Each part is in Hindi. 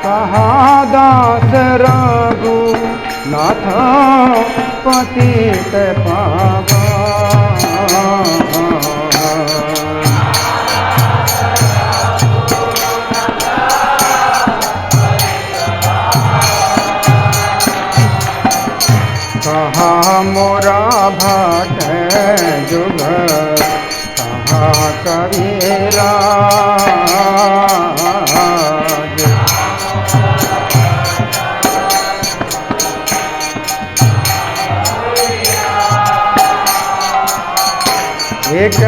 कहा दास रघु नाथ पतित पावन। कहाँ मोरा भट जुग कहाँ कबीरा एक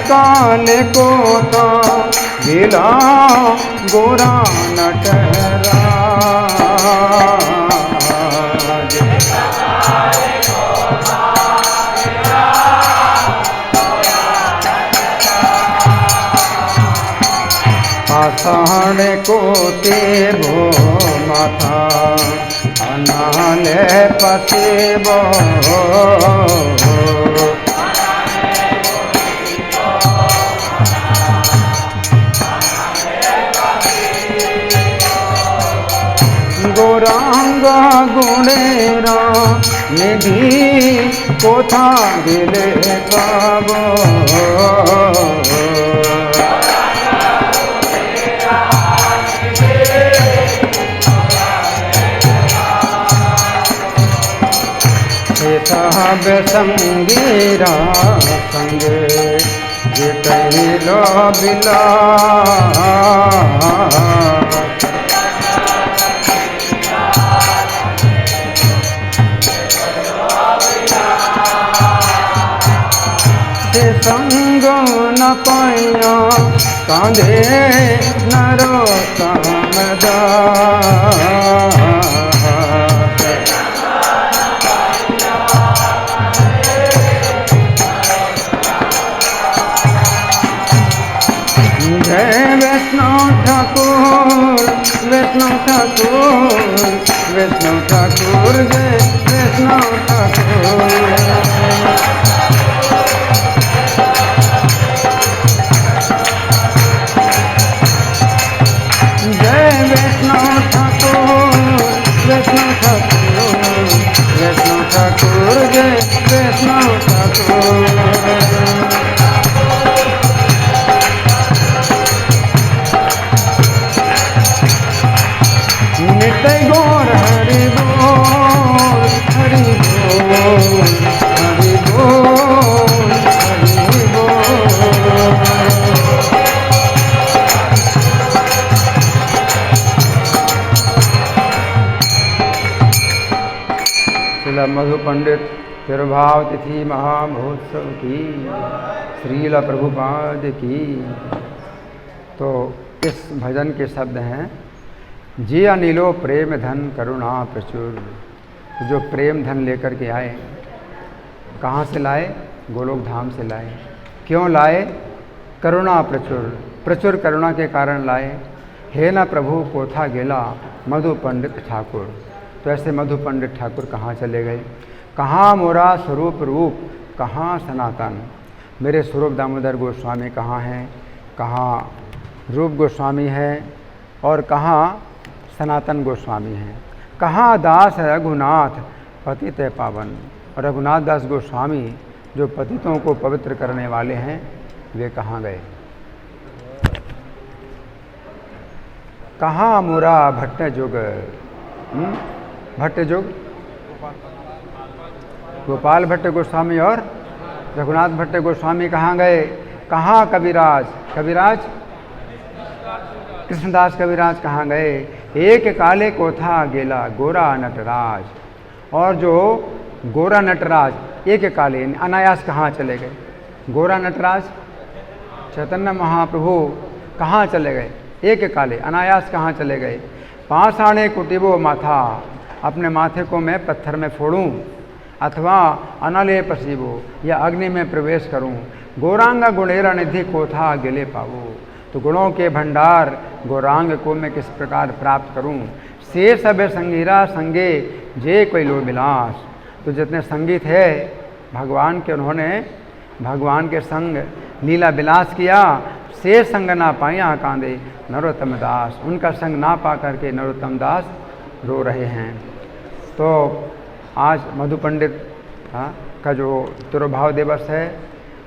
कान को था गिला गोरा नटरा आषाढ़ को ते भो माथा अनाले पसेबो गौरांग गुणेरा निधि कोथा दिले पाबो सब संगीरा संगे जे कहिलो बिला से संग न पाया कांधे नरोत्तम दास जय वैष्णव ठाकुर वैष्णव ठाकुर वैष्णव ठाकुर जय वैष्णव ठाकुर जय वैष्णव ठाकुर वैष्णव ठाकुर वैष्णव ठाकुर जय वैष्णव ठाकुर नित्य गौर हरि बोल हरि बोल हरि बोल हरि बोल। श्रील मधु पंडित तिरुभाव तिथि महामहोत्सव की श्रील प्रभुपाद की। तो इस भजन के शब्द हैं जी अनिलो प्रेम धन करुणा प्रचुर। जो प्रेम धन लेकर के आए, कहाँ से लाए? गोलोक धाम से लाए। क्यों लाए? करुणा प्रचुर, प्रचुर करुणा के कारण लाए। हे न प्रभु कोथा गेला मधु पंडित ठाकुर। तो ऐसे मधु पंडित ठाकुर कहाँ चले गए? कहाँ मोरा स्वरूप रूप, कहाँ सनातन। मेरे स्वरूप दामोदर गोस्वामी कहाँ हैं? कहाँ रूप गोस्वामी है और कहाँ सनातन गोस्वामी हैं? कहाँ दास रघुनाथ पतित पावन। और रघुनाथ दास गोस्वामी जो पतितों को पवित्र करने वाले हैं, वे कहाँ गए? कहाँ मुरा भट्ट जुग, भट्ट जुग गोपाल भट्ट गोस्वामी और रघुनाथ भट्ट गोस्वामी कहाँ गए? कहाँ कविराज, कविराज कृष्णदास कविराज कहाँ गए? एक काले को था गेला गोरा नटराज। और जो गोरा नटराज एक काले अनायास कहाँ चले गए? गोरा नटराज चैतन्य महाप्रभु कहाँ चले गए? एक काले अनायास कहाँ चले गए? पाषाणे कुटिबो माथा, अपने माथे को मैं पत्थर में फोड़ूं अथवा अनले पसीबो या अग्नि में प्रवेश करूं। गौरांगा गुणेरा निधि कोथा गिले पावो। तो गुणों के भंडार गौरांग को मैं किस प्रकार प्राप्त करूं? से सब संगीरा संगे जे कोई लो विलास। तो जितने संगीत है भगवान के, उन्होंने भगवान के संग लीला विलास किया। से संग ना पाया कांदे, नरोत्तम दास, उनका संग ना पा करके नरोत्तम दास रो रहे हैं। तो आज मधु पंडित का जो तिरुभाव दिवस है,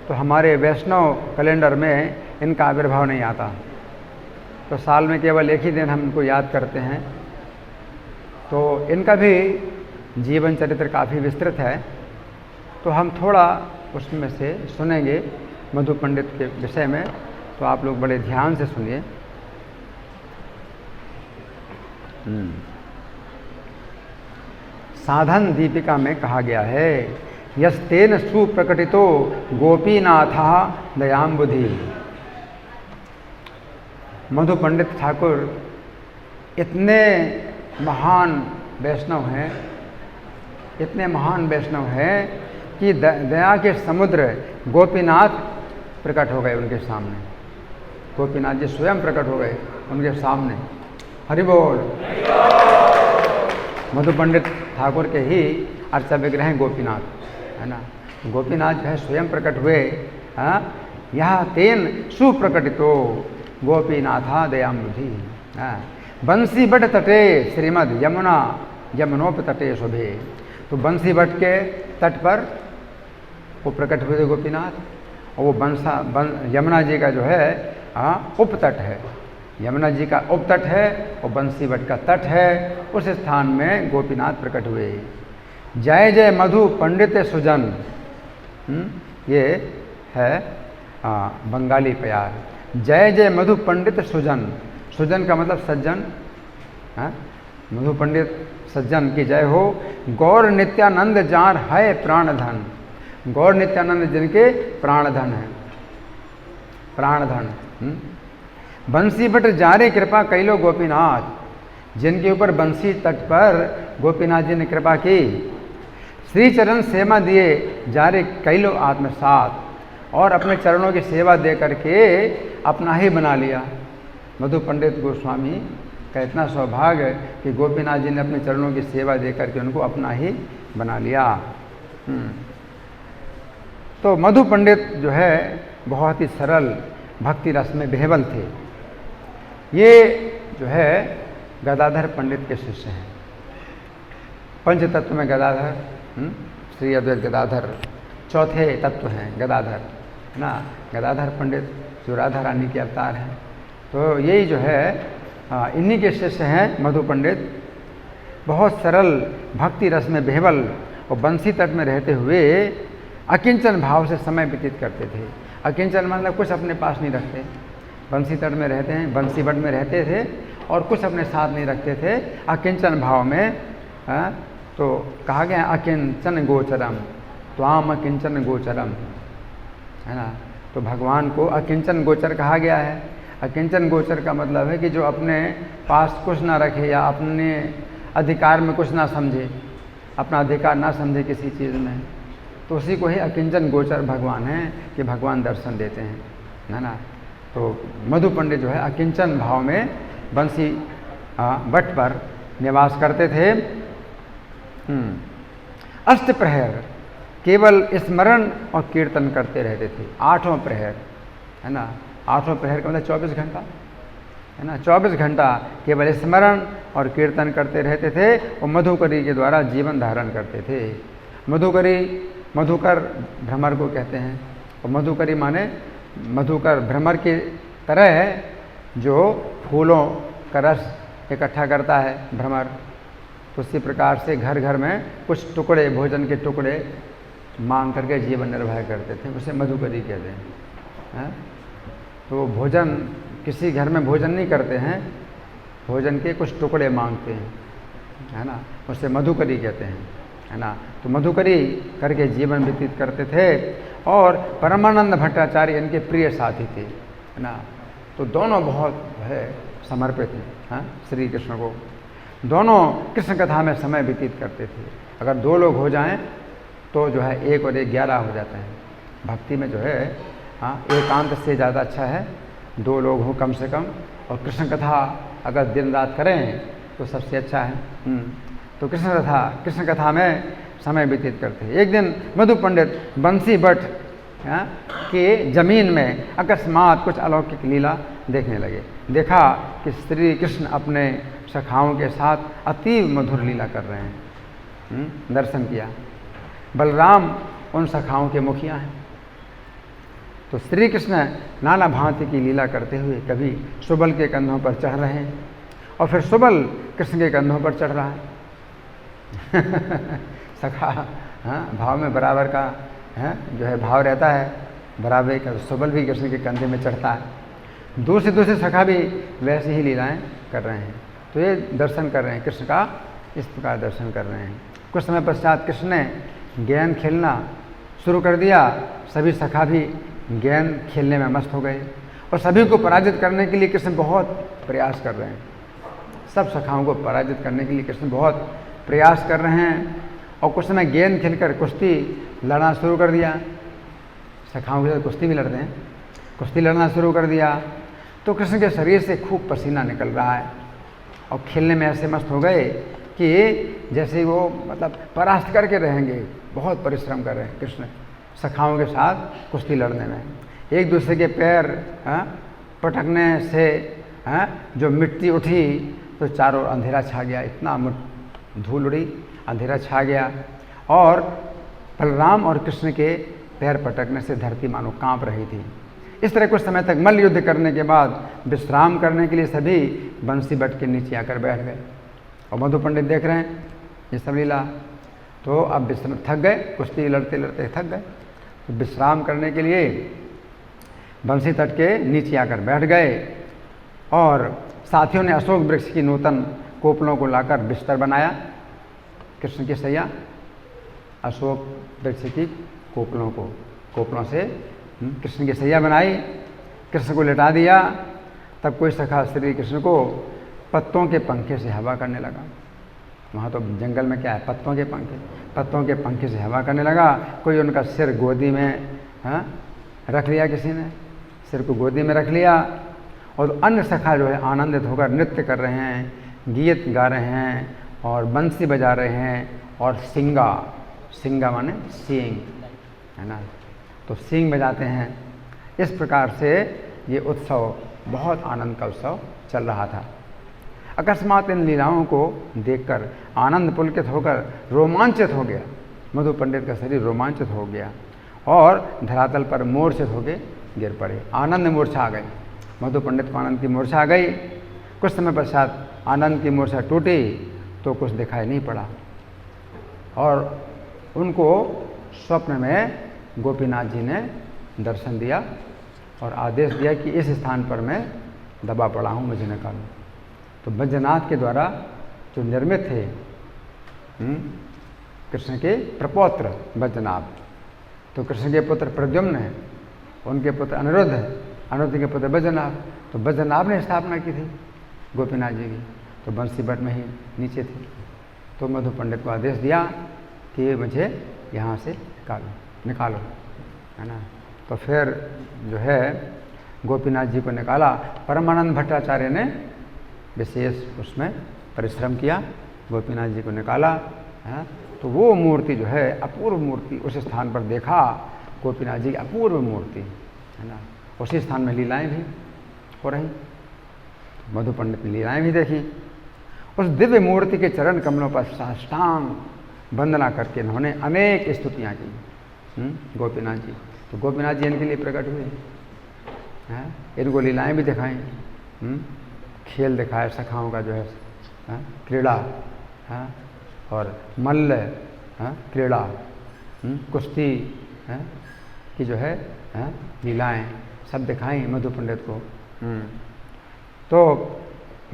तो हमारे वैष्णव कैलेंडर में इनका आविर्भाव नहीं आता, तो साल में केवल एक ही दिन हम इनको याद करते हैं। तो इनका भी जीवन चरित्र काफ़ी विस्तृत है, तो हम थोड़ा उसमें से सुनेंगे मधु पंडित के विषय में, तो आप लोग बड़े ध्यान से सुनिए। साधन दीपिका में कहा गया है, यस्तेन सुप्रकटितो गोपीनाथा दयाम्बुधि। मधु पंडित ठाकुर इतने महान वैष्णव हैं, इतने महान वैष्णव हैं कि दया के समुद्र गोपीनाथ प्रकट हो गए उनके सामने। गोपीनाथ जी स्वयं प्रकट हो गए उनके सामने। हरि बोल। मधु पंडित ठाकुर के ही अर्चा विग्रह हैं गोपीनाथ, है ना। गोपीनाथ जो है स्वयं प्रकट हुए। यह तेन सुप्रकटितो गोपीनाथा दयाम्बुधि। बंसी बट तटे श्रीमद यमुना यमुनोप तटे शोभे। तो बंसी बट के तट पर वो प्रकट हुए थे गोपीनाथ, और वो यमुना जी का जो है उपतट है, यमुना जी का उपतट है और बंसीवट का तट है, उस स्थान में गोपीनाथ प्रकट हुए। जय जय मधु पंडित सुजन, ये है बंगाली प्यार। जय जय मधु पंडित सुजन, सुजन का मतलब सज्जन, मधु पंडित सज्जन की जय हो। गौर नित्यानंद जार है प्राणधन, गौर नित्यानंद जिनके प्राणधन है, प्राणधन। बंसी बट जारे कृपा कैलो गोपीनाथ, जिनके ऊपर बंसी तट पर गोपीनाथ जी ने कृपा की। श्री चरण सेवा दिए जारे कैलो आत्मसात, और अपने चरणों की सेवा दे करके अपना ही बना लिया। मधु पंडित गोस्वामी का इतना सौभाग्य कि गोपीनाथ जी ने अपने चरणों की सेवा दे करके उनको अपना ही बना लिया। तो मधु पंडित जो है बहुत ही सरल भक्ति रस में बेहवल थे। ये जो है गदाधर पंडित के शिष्य हैं। पंच तत्व में गदाधर, श्री अद्वैत गदाधर चौथे तत्व हैं गदाधर, है ना। गदाधर पंडित जो राधा रानी के अवतार हैं, तो यही जो है इन्हीं के शिष्य हैं मधु पंडित। बहुत सरल भक्ति रस में बेहवल और बंसी तट में रहते हुए अकिंचन भाव से समय व्यतीत करते थे। अकिंचन मतलब कुछ अपने पास नहीं रखते, बंसी तट में रहते हैं, बंसी बट में रहते थे और कुछ अपने साथ नहीं रखते थे, अकिंचन भाव में। तो कहा गया अकिंचन गोचरम, त्वाम अकिंचन गोचरम, है ना। तो भगवान को अकिंचन गोचर कहा गया है। अकिंचन गोचर का मतलब है कि जो अपने पास कुछ ना रखे या अपने अधिकार में कुछ ना समझे, अपना अधिकार ना समझे किसी चीज़ में, तो उसी को ही अकिंचन गोचर भगवान है कि भगवान दर्शन देते हैं, है ना। तो मधु पंडित जो है अकिंचन भाव में बंसी बट पर निवास करते थे। अष्ट प्रहर केवल स्मरण और कीर्तन करते रहते थे। आठों प्रहर, है ना। आठों प्रहर का मतलब 24 घंटा, है ना। 24 घंटा केवल स्मरण और कीर्तन करते रहते थे और मधुकरी के द्वारा जीवन धारण करते थे। मधुकरी, मधुकर भ्रमर को कहते हैं, और मधुकरी माने मधुकर भ्रमर की तरह जो फूलों का रस इकट्ठा करता है भ्रमर, तो उसी प्रकार से घर घर में कुछ टुकड़े, भोजन के टुकड़े मांग करके जीवन निर्वाह करते थे, उसे मधुकरी कहते हैं। तो भोजन, किसी घर में भोजन नहीं करते हैं, भोजन के कुछ टुकड़े मांगते हैं, है ना, उसे मधुकरी कहते हैं, है ना। तो मधुकरी करके जीवन व्यतीत करते थे। और परमानंद भट्टाचार्य इनके प्रिय साथी थे, है ना। तो दोनों बहुत है समर्पित हैं श्री कृष्ण को, दोनों कृष्ण कथा में समय व्यतीत करते थे। अगर दो लोग हो जाएं तो जो है 1 और 1 11 हो जाता है। भक्ति में जो है एकांत से ज़्यादा अच्छा है 2 लोग हों कम से कम, और कृष्ण कथा अगर दिन रात करें तो सबसे अच्छा है। तो कृष्ण कथा में समय व्यतीत करते हैं। एक दिन मधु पंडित बंसी बट कि जमीन में अकस्मात कुछ अलौकिक लीला देखने लगे। देखा कि श्री कृष्ण अपने सखाओं के साथ अति मधुर लीला कर रहे हैं। दर्शन किया। बलराम उन सखाओं के मुखिया हैं। तो श्री कृष्ण नाना भांति की लीला करते हुए कभी सुबल के कंधों पर चढ़ रहे हैं और फिर सुबल कृष्ण के कंधों पर चढ़ रहा है। सखा भाव में बराबर का जो है भाव रहता है, बराबर का। सुबल भी कृष्ण के कंधे में चढ़ता है। दूसरे सखा भी वैसी ही लीलाएं कर रहे हैं। तो ये दर्शन कर रहे हैं कृष्ण का, इस प्रकार दर्शन कर रहे हैं। कुछ समय पश्चात कृष्ण ने गेंद खेलना शुरू कर दिया। सभी सखा भी गेंद खेलने में मस्त हो गए और सभी को पराजित करने के लिए कृष्ण बहुत प्रयास कर रहे हैं। सब सखाओं को पराजित करने के लिए कृष्ण बहुत प्रयास कर रहे हैं। और कुछ समय गेंद खेलकर कुश्ती लड़ना शुरू कर दिया। सखाओं के साथ कुश्ती भी लड़ते हैं। कुश्ती लड़ना शुरू कर दिया तो कृष्ण के शरीर से खूब पसीना निकल रहा है और खेलने में ऐसे मस्त हो गए कि जैसे वो मतलब परास्त करके रहेंगे। बहुत परिश्रम कर रहे हैं कृष्ण सखाओं के साथ कुश्ती लड़ने में। एक दूसरे के पैर पटकने से जो मिट्टी उठी तो चारों अंधेरा छा गया। इतना धूल उड़ी, अंधेरा छा गया और बलराम और कृष्ण के पैर पटकने से धरती मानो कांप रही थी। इस तरह कुछ समय तक मल्ल युद्ध करने के बाद विश्राम करने के लिए सभी बंसी बट के नीचे आकर बैठ गए और मधु पंडित देख रहे हैं ये सब लीला। तो अब विश्राम थक गए, कुश्ती लड़ते लड़ते थक गए। तो विश्राम करने के लिए बंसी तट के नीचे आकर बैठ गए और साथियों ने अशोक वृक्ष की नूतन कोपलों को लाकर बिस्तर बनाया। कृष्ण की सैया अशोक वृक्ष की कोपलों से कृष्ण की सैया बनाई। कृष्ण को लिटा दिया। तब कोई सखा श्री कृष्ण को पत्तों के पंखे से हवा करने लगा। वहाँ तो जंगल में क्या है, पत्तों के पंखे से हवा करने लगा। कोई उनका सिर गोदी में रख लिया, किसी ने सिर को गोदी में रख लिया। और अन्य सखा जो है आनंदित होकर नृत्य कर रहे हैं, गीत गा रहे हैं और बंसी बजा रहे हैं और सिंगा माने सींग है ना, तो सींग बजाते हैं। इस प्रकार से ये उत्सव बहुत आनंद का उत्सव चल रहा था। अकस्मात इन लीलाओं को देखकर आनंद पुलकित होकर रोमांचित हो गया। मधु पंडित का शरीर रोमांचित हो गया और धरातल पर मूर्छित होकर गिर पड़े। आनंद मूर्छा आ गई। मधु पंडित को आनंद की मूर्छा आ गई। कुछ समय पश्चात आनंद की मूर्छा टूटी तो कुछ दिखाई नहीं पड़ा और उनको स्वप्न में गोपीनाथ जी ने दर्शन दिया और आदेश दिया कि इस स्थान पर मैं दबा पड़ा हूँ, मुझे निकालो। तो बैजनाथ के द्वारा जो निर्मित थे कृष्ण के प्रपौत्र बैजनाथ, तो कृष्ण के पुत्र प्रद्युम्न है, उनके पुत्र अनिरुद्ध है, अनिरुद्ध के पुत्र बैजनाथ। तो बैजनाथ ने स्थापना की थी गोपीनाथ जी की। तो बंसी बट में ही नीचे थी। तो मधु पंडित को आदेश दिया कि मुझे यहाँ से निकालो है ना। तो फिर जो है गोपीनाथ जी को निकाला। परमानंद भट्टाचार्य ने विशेष उसमें परिश्रम किया, गोपीनाथ जी को निकाला है। तो वो मूर्ति जो है अपूर्व मूर्ति, उस स्थान पर देखा गोपीनाथ जी की अपूर्व मूर्ति है ना। उसी स्थान में लीलाएं भी हो रही। मधु पंडित ने लीलाएं भी देखी। उस दिव्य मूर्ति के चरण कमलों पर साष्टांग वंदना करके इन्होंने अनेक स्तुतियाँ की गोपीनाथ जी। तो गोपीनाथ जी इनके लिए प्रकट हुए हैं। इनको लीलाएं भी दिखाई, खेल दिखाए सखाओं का जो है क्रीड़ा और मल्ल क्रीड़ा, कुश्ती की जो है लीलाएं सब दिखाई मधु पंडित को। तो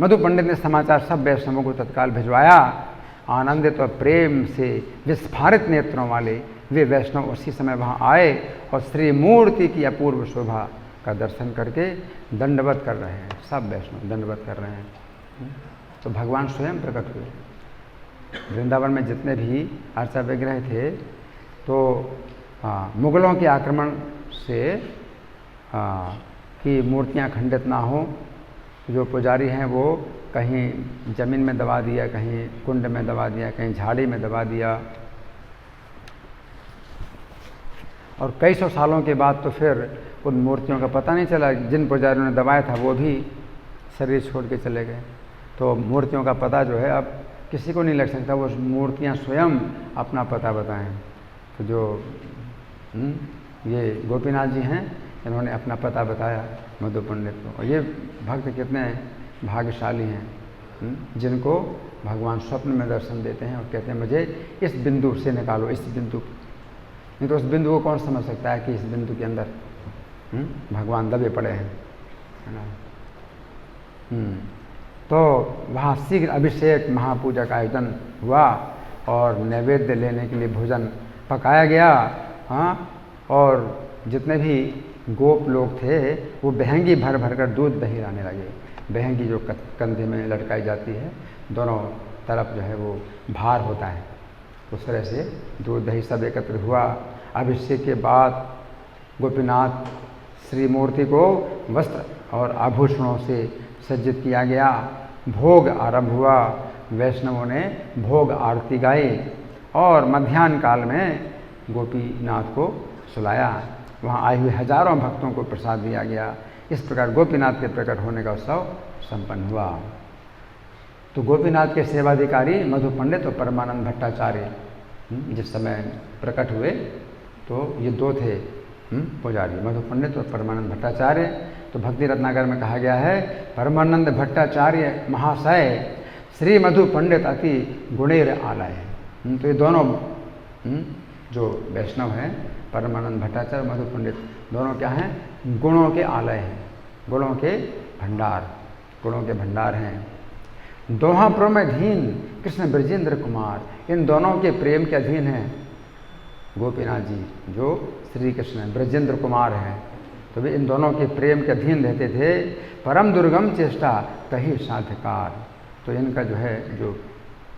मधु पंडित ने समाचार सब वैष्णवों को तत्काल भिजवाया। आनंदित और प्रेम से विस्फारित नेत्रों वाले वे वैष्णव उसी समय वहाँ आए और श्री मूर्ति की अपूर्व शोभा का दर्शन करके दंडवत कर रहे हैं। सब वैष्णव दंडवत कर रहे हैं। तो भगवान स्वयं प्रकट हुए। वृंदावन में जितने भी अर्चा विग्रह थे तो मुगलों के आक्रमण से कि मूर्तियाँ खंडित ना हो, जो पुजारी हैं वो कहीं ज़मीन में दबा दिया, कहीं कुंड में दबा दिया, कहीं झाड़ी में दबा दिया। और कई सौ सालों के बाद तो फिर उन मूर्तियों का पता नहीं चला। जिन पुजारियों ने दबाया था वो भी शरीर छोड़ के चले गए। तो मूर्तियों का पता जो है अब किसी को नहीं लग सकता, वो मूर्तियाँ स्वयं अपना पता बताएं। तो जो ये गोपीनाथ जी हैं, इन्होंने अपना पता बताया मधु पंडित को। और ये भक्त कितने भाग्यशाली हैं जिनको भगवान स्वप्न में दर्शन देते हैं और कहते हैं मुझे इस बिंदु से निकालो, इस बिंदु। नहीं तो उस बिंदु को कौन समझ सकता है कि इस बिंदु के अंदर भगवान दबे पड़े हैं, है ना। तो वहाँ शीघ्र अभिषेक महापूजा का आयोजन हुआ और नैवेद्य लेने के लिए भोजन पकाया गया। हाँ, और जितने भी गोप लोग थे वो बहंगी भर भर कर दूध दही लाने लगे। बहंगी जो कंधे में लटकाई जाती है, दोनों तरफ जो है वो भार होता है, उस तरह से दूध दही सब एकत्र हुआ। अभिषेक के बाद गोपीनाथ श्री मूर्ति को वस्त्र और आभूषणों से सज्जित किया गया। भोग आरंभ हुआ। वैष्णवों ने भोग आरती गाई और मध्याह्न काल में गोपीनाथ को सुलाया। वहाँ आए हुए हजारों भक्तों को प्रसाद दिया गया। इस प्रकार गोपीनाथ के प्रकट होने का उत्सव संपन्न हुआ। तो गोपीनाथ के सेवाधिकारी मधु पंडित और परमानंद भट्टाचार्य जिस समय प्रकट हुए तो ये दो थे पुजारी, मधु पंडित और परमानंद भट्टाचार्य। तो भक्ति रत्नाकर में कहा गया है, परमानंद भट्टाचार्य महाशय श्री मधु पंडित अति गुणेर आलय। तो ये दोनों जो वैष्णव हैं, परमानंद भट्टाचार्य मधु पंडित, दोनों क्या हैं? गुणों के आलय हैं, गुणों के भंडार, गुणों के भंडार हैं। दोहापुर में धीन कृष्ण ब्रजेंद्र कुमार, इन दोनों के प्रेम के अधीन हैं गोपीनाथ जी, जो श्री कृष्ण ब्रजेंद्र कुमार हैं। तो वे इन दोनों के प्रेम के अधीन रहते थे। परम दुर्गम चेष्टा कही साध्यकार, तो इनका जो है जो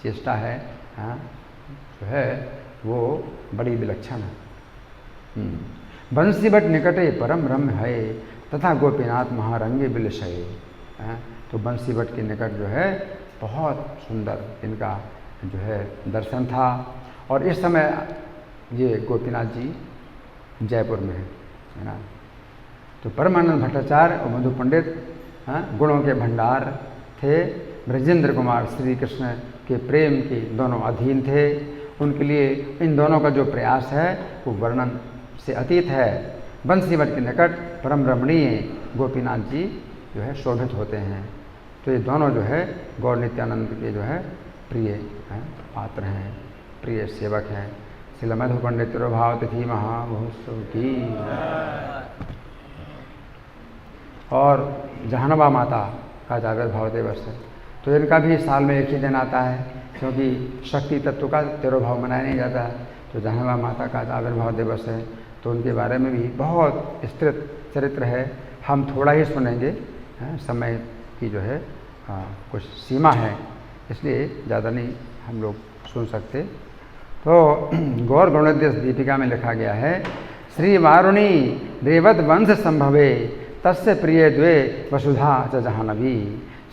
चेष्टा है जो है वो बड़ी विलक्षण है। बंसी भट्ट निकटे परम रम्य है तथा गोपीनाथ महारंगे बिलशय। तो बंसी भट्ट के निकट जो है बहुत सुंदर इनका जो है दर्शन था। और इस समय ये गोपीनाथ जी जयपुर में है ना। तो परमानंद भट्टाचार्य और मधु पंडित गुणों के भंडार थे। ब्रजेंद्र कुमार श्री कृष्ण के प्रेम के दोनों अधीन थे। उनके लिए इन दोनों का जो प्रयास है वो वर्णन से अतीत है। बंसी भट्ट के निकट परम रमणीय गोपीनाथ जी जो है शोभित होते हैं। तो ये दोनों जो है गौर नित्यानंद के जो है प्रिय पात्र हैं, प्रिय सेवक हैं। श्रील मधु पंडित तिरुभाव तिथि महामहोत्सव की। और जहानबा माता का आविर्भाव दिवस है, तो इनका भी साल में एक ही दिन आता है, क्योंकि शक्ति तत्व का तिरुभाव मनाया नहीं जाता है। तो जहानबा माता का आविर्भाव दिवस है, तो उनके बारे में भी बहुत विस्तृत चरित्र है। हम थोड़ा ही सुनेंगे, समय की जो है कुछ सीमा है, इसलिए ज़्यादा नहीं हम लोग सुन सकते। तो गौर गौणोद्देश दीपिका में लिखा गया है, श्री वारुणी रेवत वंश संभवे तस्य प्रिय द्वे वसुधा च जहानवी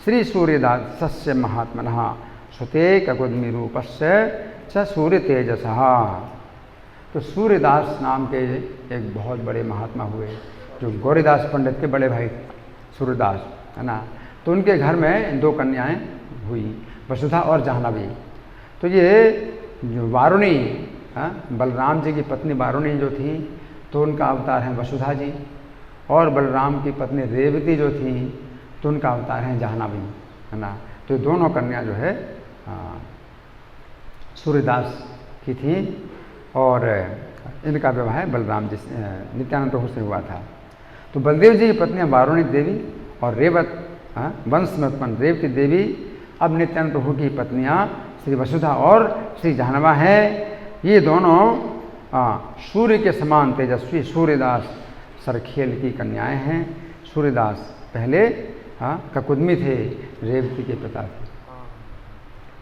श्री सूर्यदास सस्य महात्मनः सुते ककुद्मी रूपस्य च सूर्य तेजसः। तो सूर्यदास नाम के एक बहुत बड़े महात्मा हुए, जो गौरीदास पंडित के बड़े भाई सूर्यदास, है ना। तो उनके घर में दो कन्याएं हुई, वसुधा और जाह्नवी। तो ये जो वारुणी, बलराम जी की पत्नी वारुणी जो थी, तो उनका अवतार है वसुधा जी। और बलराम की पत्नी रेवती जो थी, तो उनका अवतार है जाह्नवी, है ना। तो दोनों कन्या जो है सूर्यदास की थी। और इनका विवाह बलराम जी नित्यानंद प्रभु से हुआ था। तो बलदेव जी की पत्नियां वारुणी देवी और रेवत वंश में उत्पन्न रेवती देवी अब नित्यानंद प्रभु की पत्नियां श्री वसुधा और श्री जाह्नवा है। ये दोनों सूर्य के समान तेजस्वी सूर्यदास सरखेल की कन्याएं हैं। सूर्यदास पहले ककुद्मी थे, रेवती के पिता थे।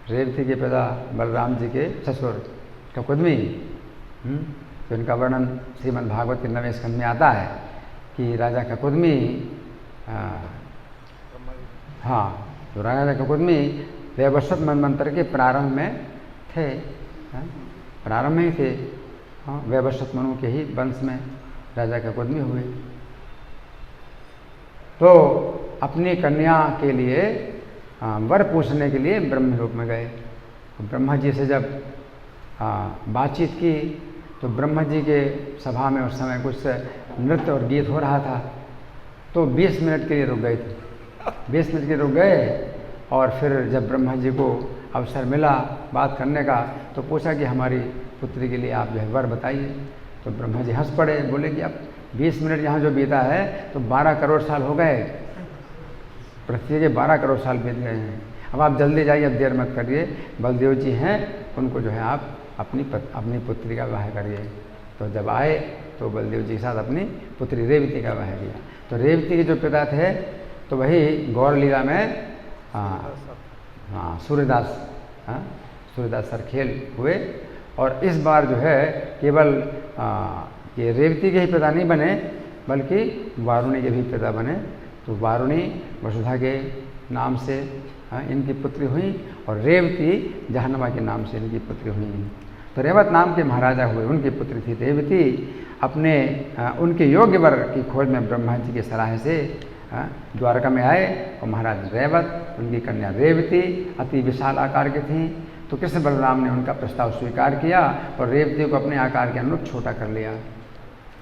रेवती के पिता बलराम जी के ससुर ककुद्मी। तो इनका वर्णन श्रीमद् भागवत के 9वें स्कंध में आता है कि राजा ककुद्मी, तो राजा ककुद्मी वैवस्वत मनवंतर के प्रारंभ में थे, प्रारंभ में ही थे। हाँ, वैवस्वत मनु के ही वंश में राजा के कुदमी हुए। तो अपनी कन्या के लिए वर पूछने के लिए ब्रह्मलोक में गए। ब्रह्मा जी से जब बातचीत की तो ब्रह्मा जी के सभा में उस समय कुछ नृत्य और गीत हो रहा था, तो 20 मिनट के लिए रुक गए थे। 20 मिनट के लिए रुक गए और फिर जब ब्रह्मा जी को अवसर मिला बात करने का तो पूछा कि हमारी पुत्री के लिए आप जो है वर बताइए। तो ब्रह्मा जी हंस पड़े, बोले कि अब 20 मिनट यहाँ जो बीता है तो 12 करोड़ साल हो गए, पृथ्वी के 12 करोड़ साल बीत गए हैं। अब आप जल्दी जाइए, अब देर मत करिए, बलदेव जी हैं उनको जो है आप अपनी पुत्री का विवाह करिए। तो जब आए तो बलदेव जी के साथ अपनी पुत्री रेवती का विवाह किया। तो रेवती के जो पिता थे तो वही गौर लीला में सूर्यदास सरखेल हुए। और इस बार जो है केवल ये रेवती के ही पिता नहीं बने बल्कि वारुणी के भी पिता बने। तो वारुणी वसुधा के नाम से इनकी पुत्री हुई और रेवती जहन्नमा के नाम से इनकी पुत्री हुई। तो रेवत नाम के महाराजा हुए, उनकी पुत्री थी रेवती। अपने उनके योग्य वर की खोज में ब्रह्मा जी के सलाह से द्वारका में आए और महाराज रेवत, उनकी कन्या रेवती अति विशाल आकार की थी। तो कृष्ण बलराम ने उनका प्रस्ताव स्वीकार किया और रेवती को अपने आकार के अनुरूप छोटा कर लिया।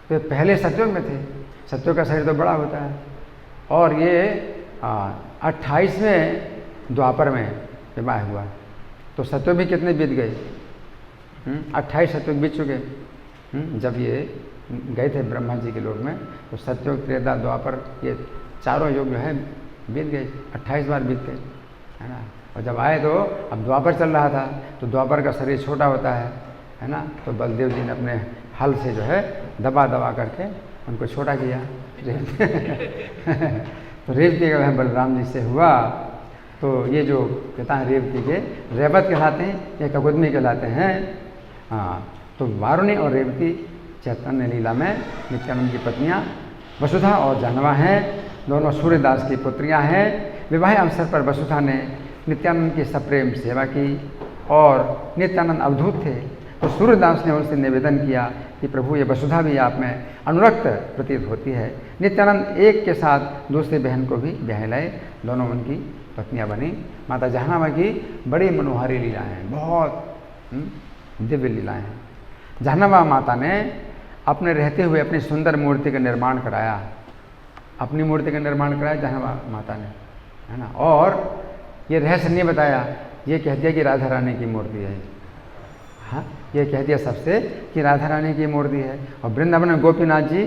तो पहले सतयुग में थे, सतयुग का शरीर तो बड़ा होता है, और ये 28वें द्वापर में विवाह हुआ। तो सतयुग भी कितने बीत गए, 28 सतयुग बीत चुके। जब ये गए थे ब्रह्मा जी के लोक में तो सतयुग, त्रेता, द्वापर ये चारों युग जो है बीत गए, 28 बार बीत गए, है ना। और जब आए तो अब द्वापर चल रहा था, तो द्वापर का शरीर छोटा होता है ना। तो बलदेव जी ने अपने हल से जो है दबा दबा करके उनको छोटा किया। तो रेवती का वह बलराम जी से हुआ। तो ये जो पिता हैं रेवती के रेवत कहलाते हैं, ये ककुदमी कहलाते हैं। हाँ, तो वारुणी और रेवती चैतन्य लीला में नित्यानंद की पत्नियाँ वसुधा और जानवा हैं, दोनों सूर्यदास की पुत्रियाँ हैं। विवाह अवसर पर वसुधा ने नित्यानंद की सप्रेम सेवा की और नित्यानंद अवधूत थे। तो सूर्यदास ने उनसे निवेदन किया कि प्रभु ये वसुधा भी आप में अनुरक्त प्रतीत होती है। नित्यानंद एक के साथ दूसरी बहन को भी ब्याह लाए, दोनों उनकी पत्नियां बनी। माता जहन्मा की बड़ी मनोहारी लीलाएं हैं, बहुत दिव्य लीलाएं हैं। जहन्मा माता ने अपने रहते हुए अपनी सुंदर मूर्ति का निर्माण कराया, अपनी मूर्ति का निर्माण कराया जहन्मा माता ने, है ना। और ये रहस्य नहीं बताया, ये कह दिया कि राधा रानी की मूर्ति है। हाँ, ये कह दिया सबसे कि राधा रानी की मूर्ति है। और वृंदावन में गोपीनाथ जी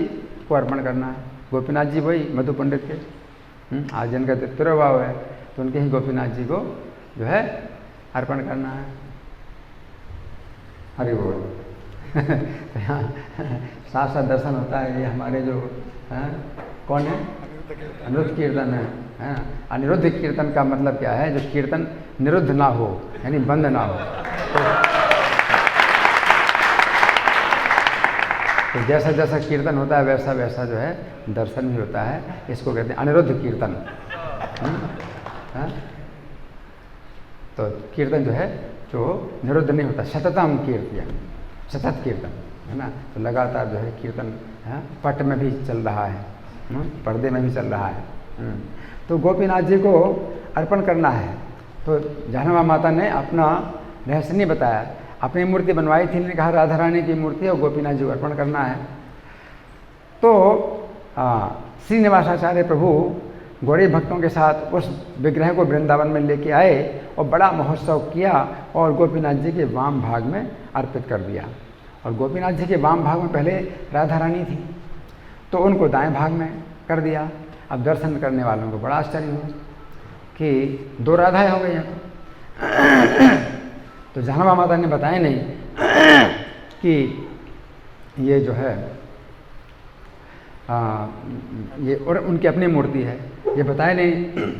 को अर्पण करना है। गोपीनाथ जी वही मधु पंडित के आज जिनका तिरुभाव है, तो उनके ही गोपीनाथ जी को जो है अर्पण करना है। हरि बोल। साफ साफ दर्शन होता है। ये हमारे जो कौन है, अनिरुद्ध कीर्तन है। अनिरुद्ध कीर्तन का मतलब क्या है, जो कीर्तन निरुद्ध ना हो, यानी बंद ना हो। तो जैसा जैसा कीर्तन होता है वैसा वैसा जो है दर्शन भी होता है। इसको कहते हैं अनिरुद्ध कीर्तन। तो कीर्तन जो है जो निरुद्ध नहीं होता, सततम कीर्तन, सतत कीर्तन, है ना। तो लगातार जो है कीर्तन पट में भी चल रहा है, पर्दे में भी चल रहा है। तो गोपीनाथ जी को अर्पण करना है। तो जहन्मा माता ने अपना रहस्य नहीं बताया, अपनी मूर्ति बनवाई थी, ने कहा राधा रानी की मूर्ति और गोपीनाथ जी को अर्पण करना है। तो श्रीनिवासाचार्य प्रभु गौड़ी भक्तों के साथ उस विग्रह को वृंदावन में लेके आए और बड़ा महोत्सव किया और गोपीनाथ जी के वाम भाग में अर्पित कर दिया। और गोपीनाथ जी के वाम भाग में पहले राधा रानी थी, तो उनको दाएं भाग में कर दिया। अब दर्शन करने वालों को बड़ा आश्चर्य हुआ कि दो राधाएं हो गई हैं। तो जहन्मा माता ने बताया नहीं कि ये जो है ये और उनकी अपनी मूर्ति है, ये बताया नहीं।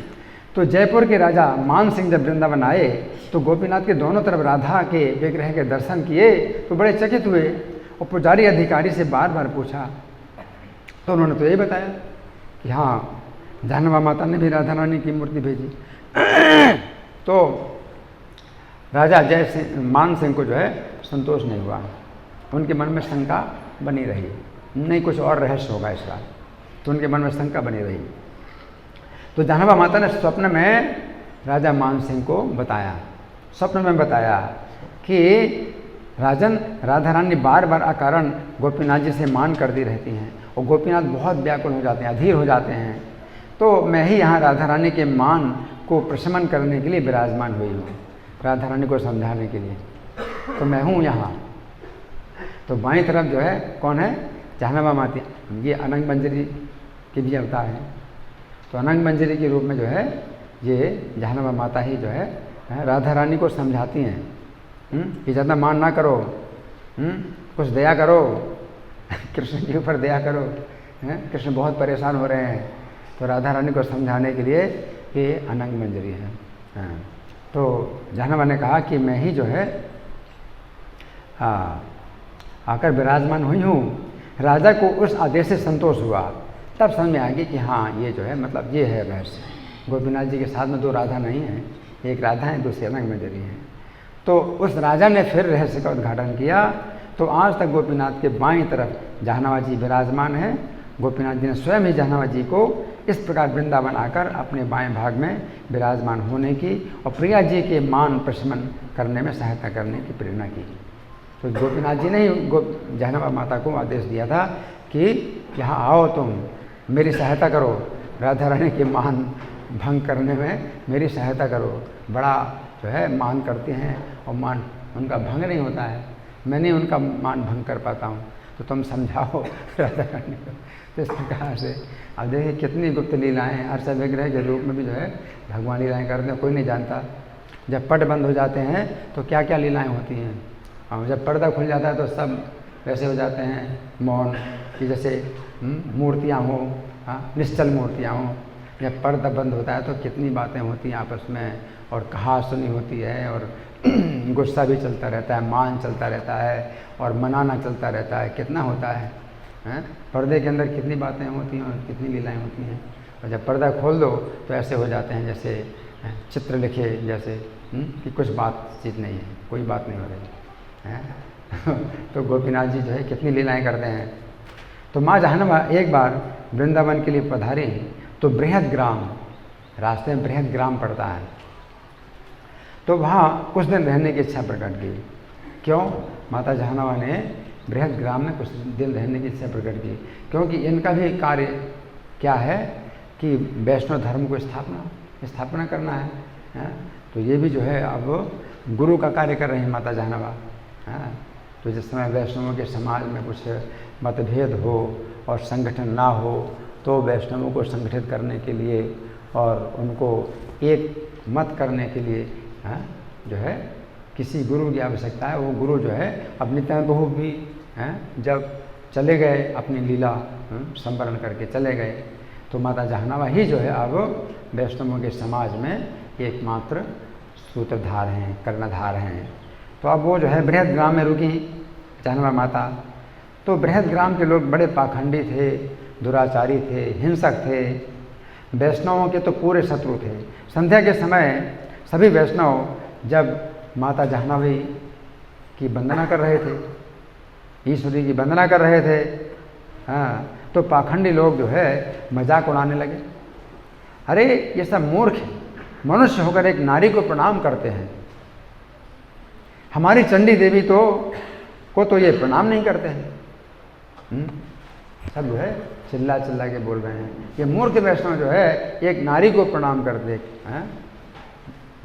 तो जयपुर के राजा मान सिंह जब वृंदावन आए तो गोपीनाथ के दोनों तरफ राधा के विग्रह के दर्शन किए तो बड़े चकित हुए और पुजारी अधिकारी से बार बार पूछा। तो उन्होंने तो यही बताया कि हाँ, जहन्मा माता ने भी राधा रानी की मूर्ति भेजी। तो राजा जय सिंह मान सिंह को जो है संतोष नहीं हुआ। उनके मन में शंका बनी रही, नहीं कुछ और रहस्य होगा इसका, तो उनके मन में शंका बनी रही। तो जहनबा माता ने स्वप्न में राजा मान सिंह को बताया, स्वप्न में बताया कि राजन, राधा रानी बार बार अकारण गोपीनाथ जी से मान करती रहती हैं और गोपीनाथ बहुत व्याकुल हो जाते हैं, अधीर हो जाते हैं, तो मैं ही यहाँ राधा रानी के मान को प्रशमन करने के लिए विराजमान हुई हूँ, राधा रानी को समझाने के लिए, तो मैं हूँ यहाँ। तो बाईं तरफ जो है कौन है? जहनबा माता, ये अनंग मंजरी के भी अवतार हैं। तो अनंग मंजरी के रूप में जो है ये जहनबा माता ही जो है राधा रानी को समझाती हैं कि ज़्यादा मान ना करो, कुछ दया करो, कृष्ण के ऊपर दया करो, कृष्ण बहुत परेशान हो रहे हैं। तो राधा रानी को समझाने के लिए ये अनंग मंजरी है। तो जहनबा ने कहा कि मैं ही जो है आकर विराजमान हुई हूँ। राजा को उस आदेश से संतोष हुआ, तब समझ में आ गई कि हाँ ये जो है मतलब ये है रहस्य। गोपीनाथ जी के साथ में दो राधा नहीं है, एक राधा है दूसरी अनंग मंजरी है। तो उस राजा ने फिर रहस्य का उद्घाटन किया। तो आज तक गोपीनाथ के बाईं तरफ जहनबा जी विराजमान है। गोपीनाथ जी ने स्वयं ही जहनबा जी को इस प्रकार वृंदावन आकर अपने बाएं भाग में विराजमान होने की और प्रिया जी के मान प्रशमन करने में सहायता करने की प्रेरणा की। तो गोपीनाथ जी ने ही जहनबा माता को आदेश दिया था कि यहाँ आओ, तुम मेरी सहायता करो, राधा रानी के मान भंग करने में मेरी सहायता करो। बड़ा जो है मान करते हैं और मान उनका भंग नहीं होता है, मैं नहीं उनका मान भंग कर पाता हूँ, तो तुम समझाओ राधा रानी को। तो इस प्रकार से अब देखिए कितनी गुप्त लीलाएँ हैं। अर्चा विग्रह के रूप में भी जो है भगवान लीलाएँ करते हैं, कोई नहीं जानता। जब पट बंद हो जाते हैं तो क्या क्या लीलाएँ होती हैं, और जब पर्दा खुल जाता है तो सब वैसे हो जाते हैं मौन, कि जैसे मूर्तियाँ हों, निश्चल मूर्तियाँ हों। जब पर्दा बंद होता है तो कितनी बातें होती हैं आपस में, और कहा सुनी होती है, और गुस्सा भी चलता रहता है, मान चलता रहता है, और मनाना चलता रहता है, कितना होता है, पर्दे के अंदर कितनी बातें होती हैं और कितनी लीलाएँ होती हैं। और जब पर्दा खोल दो तो ऐसे हो जाते हैं जैसे चित्र लिखे, जैसे कि कुछ बातचीत नहीं है, कोई बात नहीं हो रही है। तो गोपीनाथ जी जो है कितनी लीलाएँ करते हैं। तो माँ जहनबा एक बार वृंदावन के लिए पधारी तो बृहद ग्राम, रास्ते में बृहद ग्राम पड़ता है, तो वहाँ कुछ दिन रहने की इच्छा प्रकट की। क्यों? माता जहनबा ने बृहद ग्राम में कुछ दिन रहने की इच्छा प्रकट की, क्योंकि इनका भी कार्य क्या है कि वैष्णव धर्म को स्थापना करना है। तो ये भी जो है अब गुरु का कार्य कर रहे हैं माता जहनबा। तो जिस समय वैष्णवों के समाज में कुछ मतभेद हो और संगठन ना हो, तो वैष्णवों को संगठित करने के लिए और उनको एक मत करने के लिए जो है किसी गुरु की आवश्यकता है। वो गुरु जो है अब नित्यानंद प्रभु भी जब चले गए अपनी लीला संवरण करके चले गए, तो माता जहनबा ही जो है अब वैष्णवों के समाज में एकमात्र सूत्रधार हैं, कर्णधार हैं। तो अब वो जो है बृहद ग्राम में रुकी जहनबा माता। तो बृहद ग्राम के लोग बड़े पाखंडी थे, दुराचारी थे, हिंसक थे, वैष्णवों के तो पूरे शत्रु थे। संध्या के समय सभी वैष्णव जब माता जहनवी की वंदना कर रहे थे, ईश्वरी की वंदना कर रहे थे, तो पाखंडी लोग जो है मजाक उड़ाने लगे। अरे ये सब मूर्ख है, मनुष्य होकर एक नारी को प्रणाम करते हैं, हमारी चंडी देवी को तो ये प्रणाम नहीं करते हैं। सब जो है चिल्ला चिल्ला के बोल रहे हैं, ये मूर्ख वैष्णव जो है एक नारी को प्रणाम करते हैं,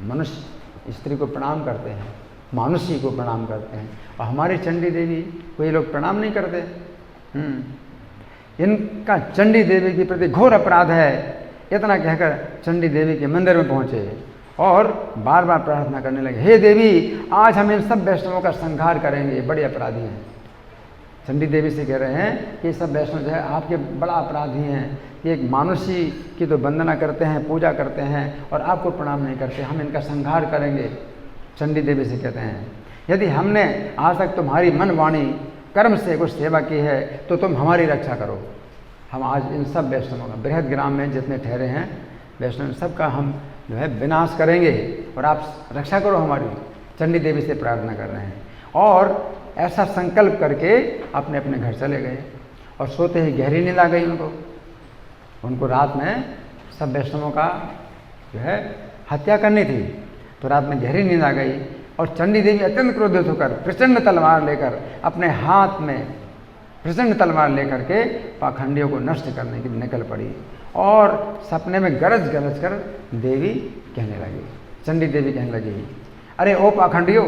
मनुष्य स्त्री को प्रणाम करते हैं, मानुषी को प्रणाम करते हैं, और हमारी चंडी देवी को ये लोग प्रणाम नहीं करते। इनका चंडी देवी के प्रति घोर अपराध है। इतना कहकर चंडी देवी के मंदिर में पहुँचे और बार बार प्रार्थना करने लगे, हे देवी आज हम इन सब वैष्णवों का संहार करेंगे, ये बड़े अपराधी हैं। चंडी देवी से कह रहे हैं कि सब वैष्णव जो है आपके बड़ा अपराधी हैं, ये एक मानुषी की तो वंदना करते हैं, पूजा करते हैं और आपको प्रणाम नहीं करते, हम इनका संहार करेंगे। चंडी देवी से कहते हैं यदि हमने आज तक तुम्हारी मन वाणी कर्म से कुछ सेवा की है तो तुम हमारी रक्षा करो। हम आज इन सब वैष्णवों का, बृहद ग्राम में जितने ठहरे हैं वैष्णव, सबका हम जो है विनाश करेंगे और आप रक्षा करो हमारी। चंडी देवी से प्रार्थना कर रहे हैं। और ऐसा संकल्प करके अपने अपने घर चले गए। और सोते ही गहरी नींद आ गई उनको रात में सब वैष्णवों का जो है हत्या करनी थी। तो रात में गहरी नींद आ गई और चंडी देवी अत्यंत क्रोधित होकर प्रचंड तलवार लेकर अपने हाथ में प्रचंड तलवार लेकर के पाखंडियों को नष्ट करने की निकल पड़ी। और सपने में गरज गरज कर देवी कहने लगी, चंडी देवी कहने लगी, अरे ओ पाखंडियों,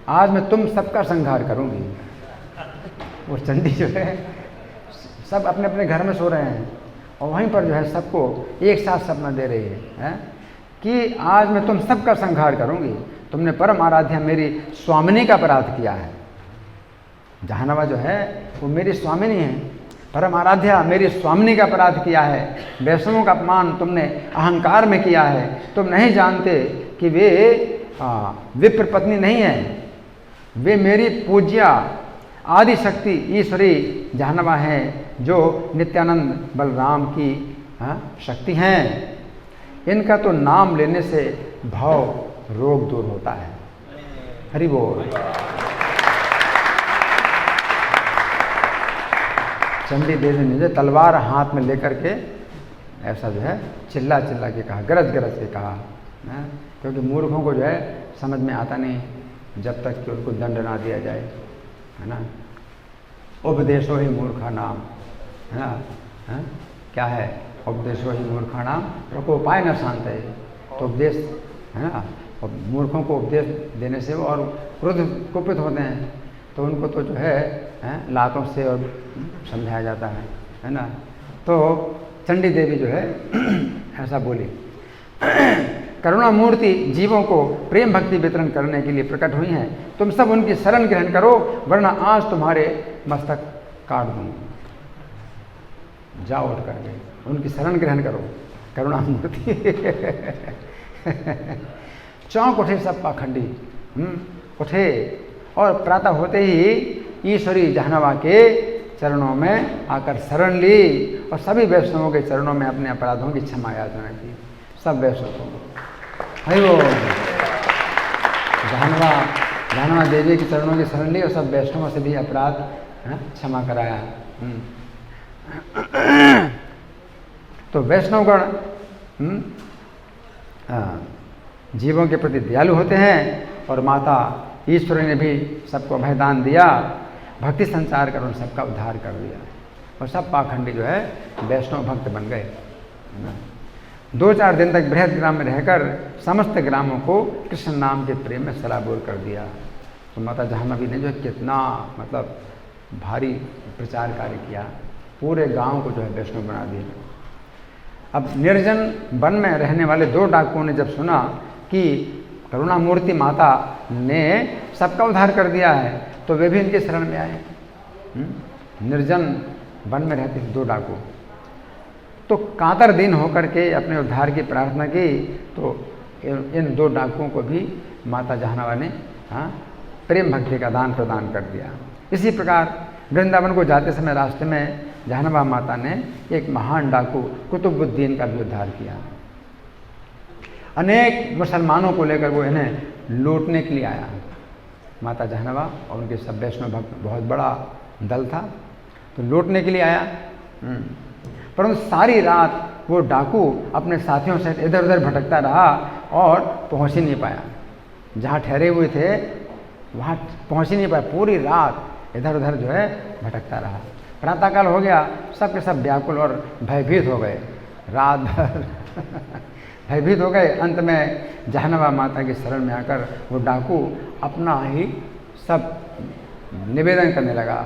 आज मैं तुम सबका संहार करूंगी। वो चंडी जो है सब अपने अपने घर में सो रहे हैं और वहीं पर जो है सबको एक साथ सपना दे रही है कि आज मैं तुम सबका संहार करूंगी। तुमने परम आराध्या मेरी स्वामिनी का अपराध किया है। जहानवा जो है वो मेरी स्वामिनी है, परम आराध्या मेरी स्वामिनी का अपराध किया है। वैष्णवों का अपमान तुमने अहंकार में किया है। तुम नहीं जानते कि वे विप्र पत्नी नहीं है, वे मेरी पूज्या आदि शक्ति ईश्वरी जहानवा है, जो नित्यानंद बलराम की शक्ति हैं। इनका तो नाम लेने से भाव रोग दूर होता है। हरि बोल। चंडी देवी ने जो तलवार हाथ में लेकर के ऐसा जो है चिल्ला चिल्ला के कहा, गरज गरज के कहा, क्योंकि मूर्खों को जो है समझ में आता नहीं जब तक कि उनको दंड ना दिया जाए, है ना। उपदेशो ही मूर्खा नाम, है ना। क्या है उपदेशो ही मूर्खा नाम, प्रकोपाय न शांत है। तो उपदेश है ना, और मूर्खों को उपदेश देने से वो और क्रोध कुपित होते हैं, तो उनको तो जो है लातों से और समझाया जाता है ना। तो चंडी देवी जो है ऐसा बोली, करुणा मूर्ति जीवों को प्रेम भक्ति वितरण करने के लिए प्रकट हुई हैं। तुम सब उनकी शरण ग्रहण करो, वरना आज तुम्हारे मस्तक काट दूंगा। जाओ उठ करके उनकी शरण ग्रहण करो, करुणा मूर्ति। चौंक उठे सब पाखंडी, उठे और प्रातः होते ही ईश्वरी जहानवा के चरणों में आकर शरण ली और सभी वैष्णवों के चरणों में अपने अपराधों की क्षमा याचना की। सब वैष्णवों को हरि बोल। जहानवा देवी के चरणों की शरण ली और सब वैष्णवों से भी अपराध क्षमा कराया। तो वैष्णवगण जीवों के प्रति दयालु होते हैं और माता ईश्वरी ने भी सबको अभयदान दिया, भक्ति संचार कर उन सबका उद्धार कर दिया और सब पाखंडी जो है वैष्णव भक्त बन गए। 2-4 दिन तक बृहद ग्राम में रहकर समस्त ग्रामों को कृष्ण नाम के प्रेम में सराबोर कर दिया। तो माता जाह्नवी ने जो कितना मतलब भारी प्रचार कार्य किया, पूरे गांव को जो है वैष्णव बना दिया। अब निर्जन वन में रहने वाले 2 डाकुओं ने जब सुना कि करुणा मूर्ति माता ने सबका उद्धार कर दिया है, तो वे भी इनके शरण में आए। निर्जन वन में रहते थे 2 डाकू, तो कातर दिन होकर के अपने उद्धार की प्रार्थना की। तो इन 2 डाकुओं को भी माता जाह्नवा ने प्रेम भक्ति का दान प्रदान कर दिया। इसी प्रकार वृंदावन को जाते समय रास्ते में जाह्नवा माता ने एक महान डाकू कुतुबुद्दीन का भी उद्धार किया। अनेक मुसलमानों को लेकर वो इन्हें लूटने के लिए आया। माता जाह्नवा और उनके सब वैष्णव भक्त, बहुत बड़ा दल था, तो लूटने के लिए आया। परंतु सारी रात वो डाकू अपने साथियों से इधर उधर भटकता रहा और पहुंच ही नहीं पाया। जहाँ ठहरे हुए थे वहाँ पहुंच ही नहीं पाया, पूरी रात इधर उधर जो है भटकता रहा। प्रातःकाल हो गया, सब के सब व्याकुल और भयभीत हो गए, रात भर भयभीत हो गए। अंत में जाह्नवा माता की शरण में आकर वो डाकू अपना ही सब निवेदन करने लगा,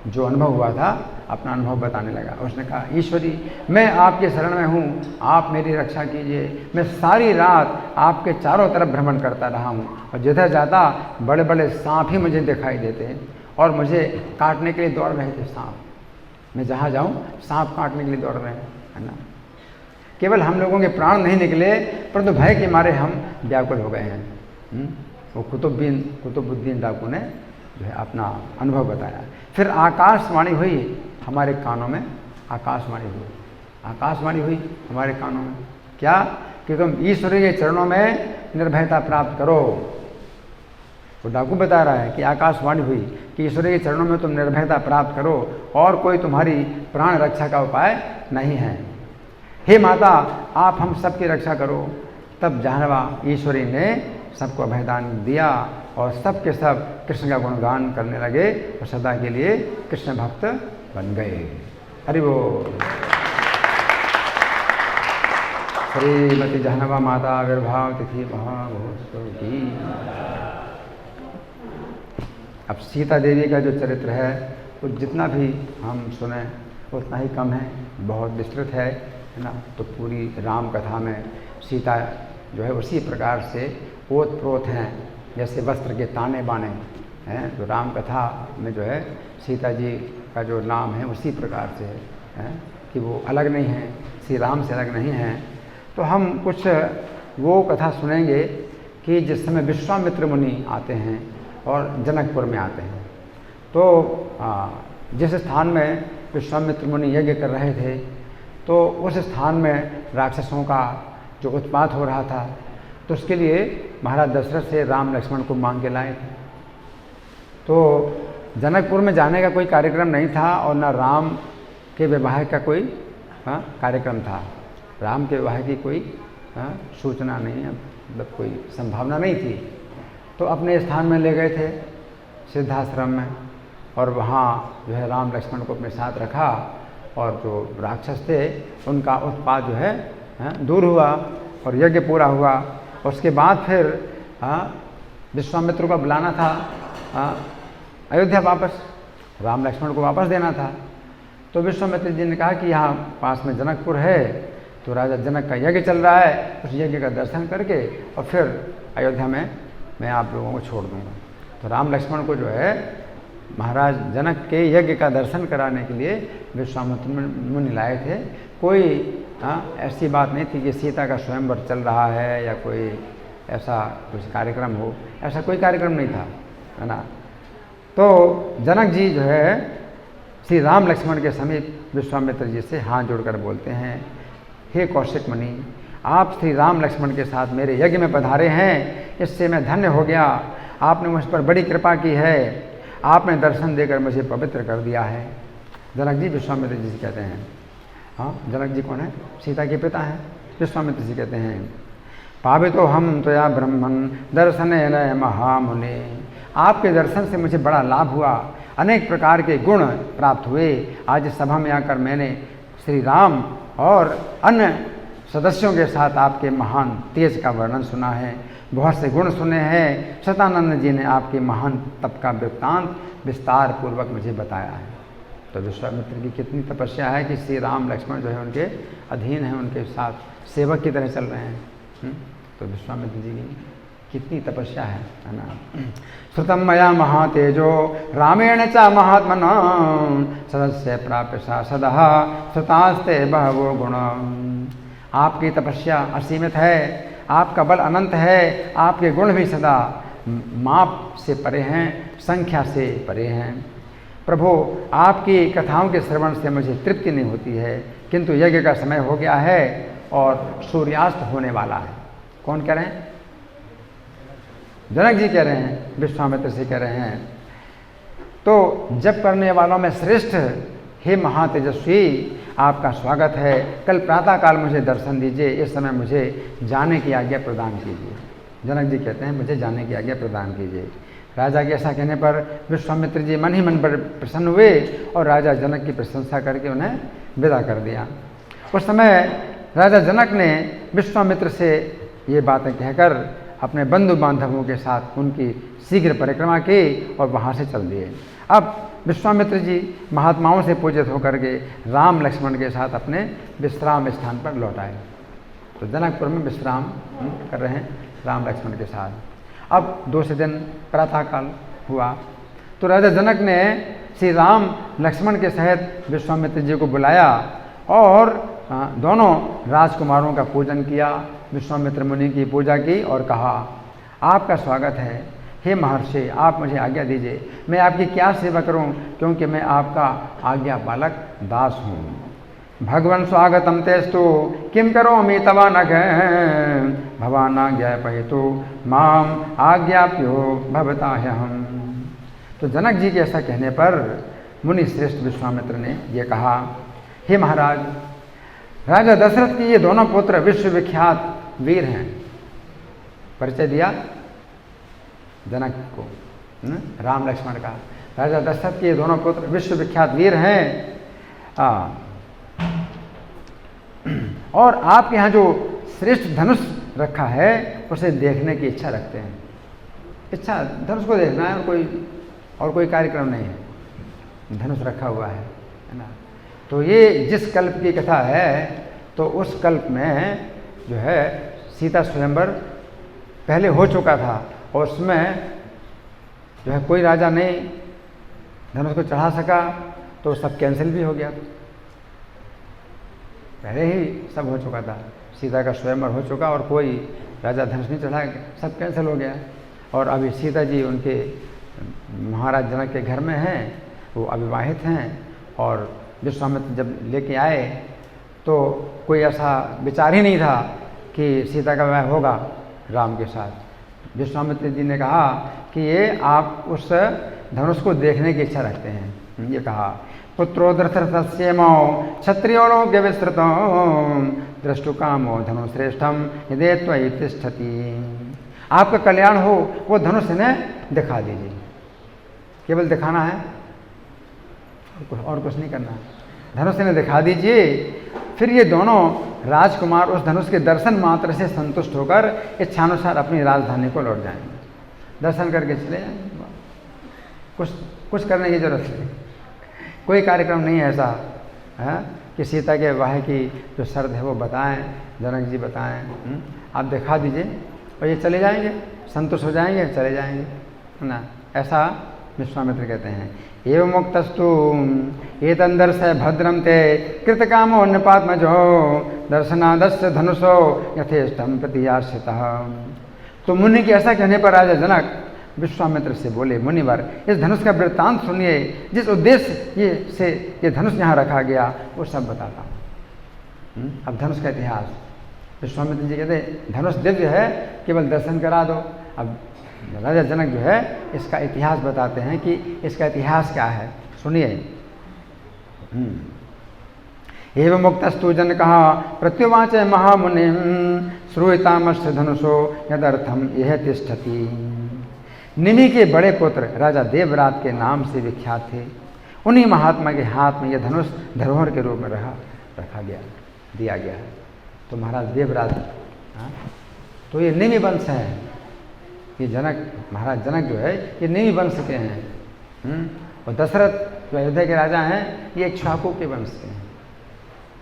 जो अनुभव हुआ था अपना अनुभव बताने लगा। उसने कहा, ईश्वरी मैं आपके शरण में हूँ, आप मेरी रक्षा कीजिए। मैं सारी रात आपके चारों तरफ भ्रमण करता रहा हूँ और जिधर जाता बड़े बड़े सांप ही मुझे दिखाई देते हैं और मुझे काटने के लिए दौड़ रहे थे सांप। मैं जहाँ जाऊँ सांप काटने के लिए दौड़ रहे हैं, है ना। केवल हम लोगों के प्राण नहीं निकले, परंतु भय के मारे हम व्याकुल हो गए हैं। वो कुतुबुद्दीन डाकू ने जो है अपना अनुभव बताया। फिर आकाशवाणी हुई हमारे कानों में, आकाशवाणी हुई हमारे कानों में, क्या कि तुम ईश्वरी के चरणों में निर्भयता प्राप्त करो। वो डाकू बता रहा है कि आकाशवाणी हुई कि ईश्वर के चरणों में तुम निर्भयता प्राप्त करो, और कोई तुम्हारी प्राण रक्षा का उपाय नहीं है। हे माता, आप हम सब की रक्षा करो। तब जाह्नवा ईश्वरी ने सबको अभयदान दिया और सब के सब कृष्ण का गुणगान करने लगे और सदा के लिए कृष्ण भक्त बन गए। हरि बोल। श्रीमती जाह्नवा माता आविर्भाव तिथि महामहोत्सव की। अब सीता देवी का जो चरित्र है वो जितना भी हम सुने उतना ही कम है, बहुत विस्तृत है ना। तो पूरी राम कथा में सीता जो है उसी प्रकार से ओत प्रोत हैं जैसे वस्त्र के ताने बाने हैं। तो राम कथा में जो है सीता जी का जो नाम है उसी प्रकार से है कि वो अलग नहीं है, श्री राम से अलग नहीं हैं। तो हम कुछ वो कथा सुनेंगे कि जिस समय विश्वामित्र मुनि आते हैं और जनकपुर में आते हैं। तो जिस स्थान में विश्वामित्र मुनि यज्ञ कर रहे थे तो उस स्थान में राक्षसों का जो उत्पात हो रहा था, तो उसके लिए महाराज दशरथ से राम लक्ष्मण को मांग के लाए थे। तो जनकपुर में जाने का कोई कार्यक्रम नहीं था और न राम के विवाह का कोई कार्यक्रम था। राम के विवाह की कोई सूचना नहीं है, मतलब कोई संभावना नहीं थी। तो अपने स्थान में ले गए थे सिद्धाश्रम में, और वहाँ जो है राम लक्ष्मण को अपने साथ रखा और जो राक्षस थे उनका उत्पात जो है दूर हुआ और यज्ञ पूरा हुआ। उसके बाद फिर विश्वामित्र को बुलाना था अयोध्या वापस, राम लक्ष्मण को वापस देना था। तो विश्वामित्र जी ने कहा कि यहाँ पास में जनकपुर है, तो राजा जनक का यज्ञ चल रहा है, उस यज्ञ का दर्शन करके और फिर अयोध्या में मैं आप लोगों को छोड़ दूँगा। तो राम लक्ष्मण को जो है महाराज जनक के यज्ञ का दर्शन कराने के लिए विश्वामित्र मुनि लाए थे। कोई ऐसी बात नहीं थी कि सीता का स्वयंवर चल रहा है या कोई ऐसा कुछ कार्यक्रम हो, ऐसा कोई कार्यक्रम नहीं था, है ना। तो जनक जी जो है श्री राम लक्ष्मण के समीप विश्वामित्र जी से हाथ जोड़कर बोलते हैं, हे कौशिक मुनि, आप श्री राम लक्ष्मण के साथ मेरे यज्ञ में पधारे हैं, इससे मैं धन्य हो गया। आपने मुझ पर बड़ी कृपा की है, आपने दर्शन देकर मुझे पवित्र कर दिया है। जनक जी विश्वामित्र जी से कहते हैं, हाँ जनक जी कौन है? सीता के पिता हैं। विश्वामित्र जी कहते हैं, पावितो हम त्वया ब्रह्मन् दर्शनेन महामुने, आपके दर्शन से मुझे बड़ा लाभ हुआ, अनेक प्रकार के गुण प्राप्त हुए। आज इस सभा में आकर मैंने श्री राम और अन्य सदस्यों के साथ आपके महान तेज का वर्णन सुना है, बहुत से गुण सुने हैं। शतानंद जी ने आपके महान तप का वृत्तांत विस्तार पूर्वक मुझे बताया है। तो विश्वामित्र की कितनी तपस्या है कि श्री राम लक्ष्मण जो है उनके अधीन हैं, उनके साथ सेवक की तरह चल रहे हैं। तो विश्वामित्र जी की कितनी तपस्या है ना। श्रुतम मया महातेजो रामेण च महात्मना सदस्य प्राप्य सदः श्रुतास्ते बहवो गुण। आपकी तपस्या असीमित है, आपका बल अनंत है, आपके गुण भी सदा माप से परे हैं, संख्या से परे हैं। प्रभु, आपकी कथाओं के श्रवण से मुझे तृप्ति नहीं होती है, किंतु यज्ञ का समय हो गया है और सूर्यास्त होने वाला है। कौन कह रहे हैं? जनक जी कह रहे हैं, विश्वामित्र से कह रहे हैं। तो जप करने वालों में श्रेष्ठ हे महातेजस्वी, आपका स्वागत है। कल प्रातःकाल मुझे दर्शन दीजिए, इस समय मुझे जाने की आज्ञा प्रदान कीजिए। जनक जी कहते हैं, मुझे जाने की आज्ञा प्रदान कीजिए। राजा के ऐसा कहने पर विश्वामित्र जी मन ही मन पर प्रसन्न हुए और राजा जनक की प्रशंसा करके उन्हें विदा कर दिया। उस समय राजा जनक ने विश्वामित्र से ये बातें कहकर अपने बंधु बांधवों के साथ उनकी शीघ्र परिक्रमा की और वहाँ से चल दिए। अब विश्वामित्र जी महात्माओं से पूजित होकर के राम लक्ष्मण के साथ अपने विश्राम स्थान पर लौट आए। तो जनकपुर में विश्राम कर रहे हैं राम लक्ष्मण के साथ। अब दूसरे दिन प्रातःकाल हुआ तो राजा जनक ने श्री राम लक्ष्मण के सहित विश्वामित्र जी को बुलाया और दोनों राजकुमारों का पूजन किया, विश्वामित्र मुनि की पूजा की और कहा, आपका स्वागत है हे महर्षि, आप मुझे आज्ञा दीजिए, मैं आपकी क्या सेवा करूं, क्योंकि मैं आपका आज्ञा पालक दास हूं। भगवन् स्वागतम तेस्तु किम करोमि तवानघ भवानाज्ञापयतु माम आज्ञाप्यो भवता ह्यहम्। तो जनक जी के ऐसा कहने पर मुनि श्रेष्ठ विश्वामित्र ने ये कहा, हे महाराज, राजा दशरथ के ये दोनों पुत्र विश्वविख्यात वीर हैं। परिचय दिया जनक को, राम लक्ष्मण का। राजा दशरथ के ये दोनों पुत्र विश्वविख्यात वीर हैं, और आपके यहाँ जो श्रेष्ठ धनुष रखा है उसे देखने की इच्छा रखते हैं। इच्छा धनुष को देखना है, और कोई कार्यक्रम नहीं है, धनुष रखा हुआ है ना। तो ये जिस कल्प की कथा है, तो उस कल्प में जो है सीता स्वयंवर पहले हो चुका था, और उसमें जो है कोई राजा नहीं धनुष को चढ़ा सका, तो सब कैंसिल भी हो गया। पहले ही सब हो चुका था, सीता का स्वयंवर हो चुका और कोई राजा धनुष नहीं चढ़ा, सब कैंसिल हो गया। और अभी सीता जी उनके महाराज जनक के घर में हैं, वो अविवाहित हैं, और विश्वामित्र जब लेके आए तो कोई ऐसा विचार ही नहीं था कि सीता का विवाह होगा राम के साथ। विश्वामित्र जी ने कहा कि ये आप उस धनुष को देखने की इच्छा रखते हैं। ये कहा, पुत्रो दशरथस्येमो क्षत्रियोलोक्य विस्तृतो दृष्टुकामो धनुश्रेष्ठम यदि त्वयि तिष्ठति। आपका कल्याण हो, वो धनुष इन्हें दिखा दीजिए, केवल दिखाना है और कुछ नहीं करना। धनुष इन्हें दिखा दीजिए, फिर ये दोनों राजकुमार उस धनुष के दर्शन मात्र से संतुष्ट होकर इच्छानुसार अपनी राजधानी को लौट जाएंगे। दर्शन करके चले जाएंगे, कुछ करने की जरूरत नहीं। कोई कार्यक्रम नहीं है ऐसा है कि सीता के विवाह की जो शर्त है वो बताएं, जनक जी बताएं, आप दिखा दीजिए और ये चले जाएंगे, संतुष्ट हो जाएंगे, चले जाएंगे, है ना। ऐसा विश्वामित्र कहते हैं। एवं मुक्तस्तु एतंदर्शय भद्रम ते कृतकामो नृपात्मजो दर्शनादस्य धनुषो यथेष्टम प्रतियार्षितः। तो मुनि के ऐसा कहने पर राजा जनक विश्वामित्र से बोले, मुनिवर, इस धनुष का वृत्तांत सुनिए, जिस उद्देश्य ये धनुष यहाँ रखा गया वो सब बताता हूँ। अब धनुष का इतिहास विश्वामित्र जी कहते, धनुष दिव्य है, केवल दर्शन करा दो। अब राजा जनक जो है इसका इतिहास बताते हैं कि इसका इतिहास क्या है, सुनिए। एवं मुक्तस्तु जनकः प्रत्युवाच महामुनि श्रूयतामस्य धनुषो यदर्थम यह तिष्ठति। निमि के बड़े पुत्र राजा देवरात के नाम से विख्यात थे। उन्हीं महात्मा के हाथ में यह धनुष धरोहर के रूप में रखा गया, दिया गया है। तो महाराज देवरात, तो ये निमि वंश है। ये जनक, महाराज जनक जो है ये निमि वंश के हैं। और दशरथ जो अयोध्या के राजा हैं ये इक्ष्वाकु के वंश के हैं,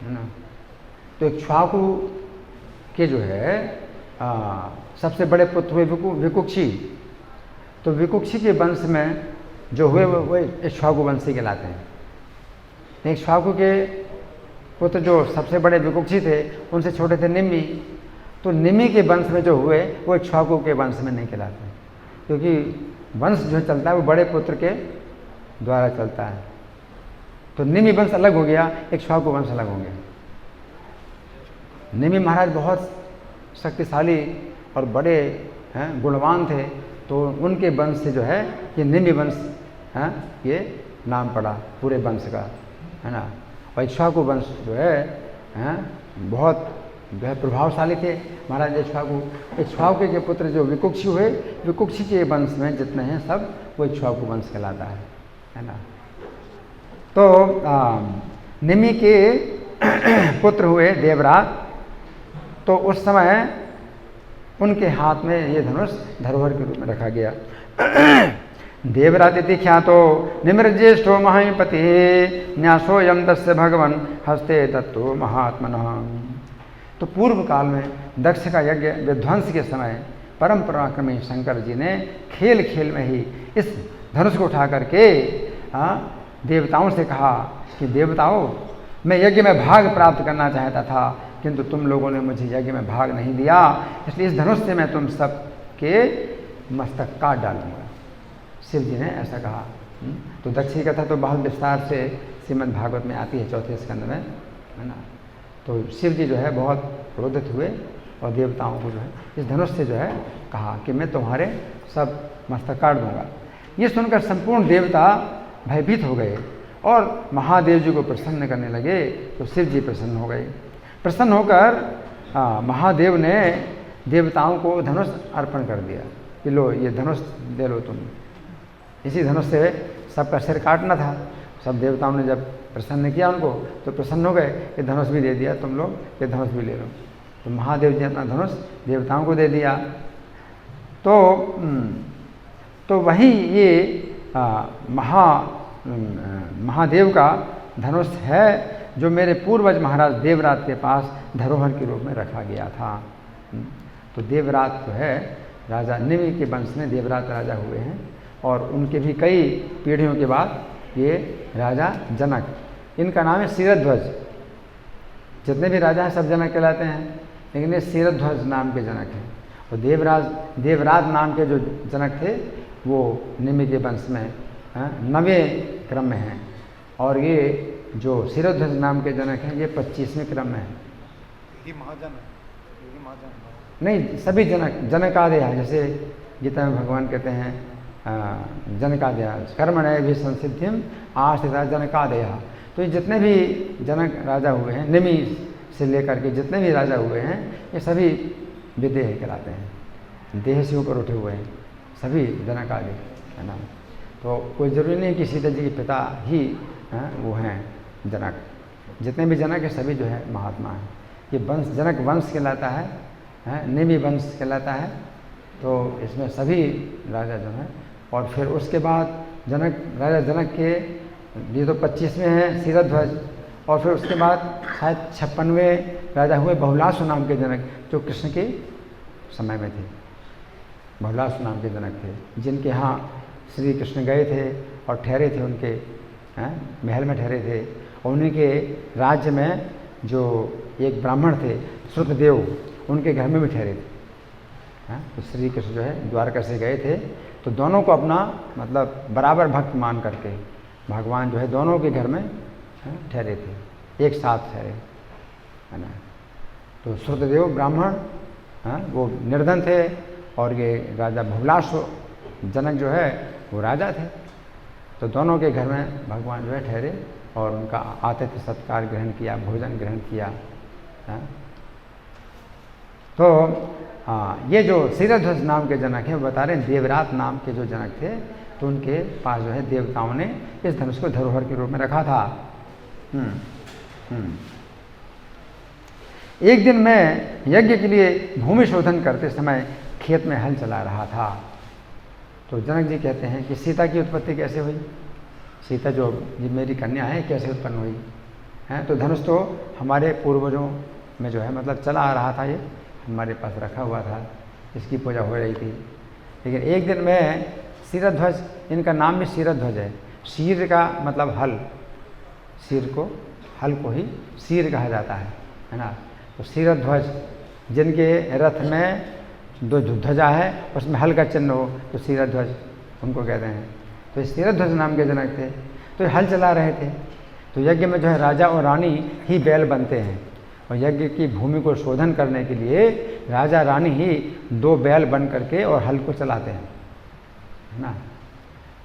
है ना। तो इक्ष्वाकु के जो है सबसे बड़े पुत्र हुए विकुक्षी। तो विकुक्षी के वंश में जो हुए वो इक्ष्वाकु वंशी कहलाते हैं। इक्ष्वाकु के पुत्र जो सबसे बड़े विकुक्षी थे उनसे छोटे थे निमि। तो निमि के वंश में जो हुए वो इक्ष्वाकु के वंश में नहीं कहलाते, क्योंकि वंश जो चलता है वो बड़े पुत्र के द्वारा चलता है। तो निमि वंश अलग हो गया, इक्ष्वाकु वंश अलग हो गया। निमि महाराज बहुत शक्तिशाली और बड़े हैं, गुणवान थे, तो उनके वंश से जो है ये निमि वंश है, ये नाम पड़ा पूरे वंश का, है ना। और इक्ष्वाकु वंश जो है बहुत जो है प्रभावशाली थे महाराज इक्ष्वाकु के पुत्र जो विकुक्षी हुए, विकुक्षी के वंश में जितने हैं सब वो इक्ष्वाकु वंश कहलाता है ना। तो निमि के पुत्र हुए देवरात, तो उस समय उनके हाथ में ये धनुष धरोहर के रूप में रखा गया। देवरातिथि ख्यातो निमृज्येष्ठो महापति न्यासोयम तस्य भगवन हस्ते दत्तो महात्मनः। तो पूर्व काल में दक्ष का यज्ञ विध्वंस के समय परम पराक्रमी शंकर जी ने खेल खेल में ही इस धनुष को उठा करके देवताओं से कहा कि देवताओं, मैं यज्ञ में भाग प्राप्त करना चाहता था, किंतु तुम लोगों ने मुझे यज्ञ में भाग नहीं दिया, इसलिए इस धनुष से मैं तुम सब के मस्तक काट डालूंगा। शिव जी ने ऐसा कहा। तो दक्ष की कथा तो बहुत विस्तार से श्रीमद् भागवत में आती है, चौथे स्कंद में, है ना। तो शिव जी जो है बहुत क्रोधित हुए और देवताओं को जो है इस धनुष से जो है कहा कि मैं तुम्हारे सब मस्तक काट दूंगा। ये सुनकर संपूर्ण देवता भयभीत हो गए और महादेव जी को प्रसन्न करने लगे। तो शिव जी प्रसन्न हो गए। प्रसन्न होकर महादेव ने देवताओं को धनुष अर्पण कर दिया कि लो ये धनुष दे लो तुम। इसी धनुष से सबका सिर काटना था। सब देवताओं ने जब प्रसन्न किया उनको तो प्रसन्न हो गए, ये धनुष भी दे दिया, तुम लोग ये धनुष भी ले लो। तो महादेव जी अपना धनुष देवताओं को दे दिया। तो वही ये महादेव का धनुष है जो मेरे पूर्वज महाराज देवरात के पास धरोहर के रूप में रखा गया था। तो देवरात जो है राजा निमि के वंश में देवरात राजा हुए हैं और उनके भी कई पीढ़ियों के बाद ये राजा जनक, इनका नाम है क्षीरध्वज। जितने भी राजा हैं सब जनक कहलाते हैं, लेकिन ये क्षीरध्वज नाम के जनक हैं। और देवरात नाम के जो जनक थे वो निमि के वंश में 9वें क्रम में हैं और ये जो क्षीरध्वज नाम के जनक हैं ये 25वें क्रम में हैं। नहीं, सभी जनकादय हैं। जैसे गीता में भगवान कहते हैं जनकादय कर्मणय भी संसिद्धिम आस्थिता जनकादय। तो ये जितने भी जनक राजा हुए हैं, निमि से लेकर के जितने भी राजा हुए हैं ये सभी विदेह कहलाते हैं, देह से ऊपर उठे हुए हैं, सभी जनकादय है ना। तो कोई ज़रूरी नहीं कि सीता जी के पिता ही वो हैं जनक। जितने भी जनक हैं सभी जो है महात्मा हैं। ये वंश जनक वंश कहलाता है, निमि वंश कहलाता है। तो इसमें सभी राजा जो हैं और फिर उसके बाद राजा जनक के ये तो 25वें हैं क्षीरध्वज और फिर उसके बाद शायद 56वें राजा हुए बहुलासु नाम के जनक जो कृष्ण के समय में थे। बहुलासु नाम के जनक थे जिनके यहाँ श्री कृष्ण गए थे और ठहरे थे, उनके महल में ठहरे थे। और उन्हीं के राज्य में जो एक ब्राह्मण थे श्रुतदेव, उनके घर में भी ठहरे थे। तो श्री कृष्ण जो है द्वारका से गए थे तो दोनों को अपना मतलब बराबर भक्त मान करके भगवान जो है दोनों के घर में ठहरे थे, एक साथ ठहरे है ना। तो श्रुतदेव ब्राह्मण वो निर्धन थे और ये राजा बहुलासु जनक जो है वो राजा थे। तो दोनों के घर में भगवान जो है ठहरे और उनका आतिथ्य सत्कार ग्रहण किया, भोजन ग्रहण किया। तो ये जो क्षीरध्वज नाम के जनक हैं वो बता रहे हैं देवरात नाम के जो जनक थे तो उनके पास जो है देवताओं ने इस धनुष को धरोहर के रूप में रखा था। एक दिन मैं यज्ञ के लिए भूमि शोधन करते समय खेत में हल चला रहा था। तो जनक जी कहते हैं कि सीता की उत्पत्ति कैसे हुई, सीता जो मेरी कन्या है कैसे उत्पन्न हुई है। तो धनुष तो हमारे पूर्वजों में जो है मतलब चला आ रहा था, ये हमारे पास रखा हुआ था, इसकी पूजा हो रही थी। लेकिन एक दिन में क्षीरध्वज, इनका नाम भी क्षीरध्वज है। क्षीर का मतलब हल, हल को ही क्षीर कहा जाता है ना। तो क्षीरध्वज जिनके रथ में दो ध्वजा है उसमें हल का चिन्ह हो तो क्षीरध्वज उनको कहते हैं। तो क्षीरध्वज नाम के जनक थे। तो हल चला रहे थे। तो यज्ञ में जो है राजा और रानी ही बैल बनते हैं और यज्ञ की भूमि को शोधन करने के लिए राजा रानी ही 2 बैल बन करके और हल को चलाते हैं है ना।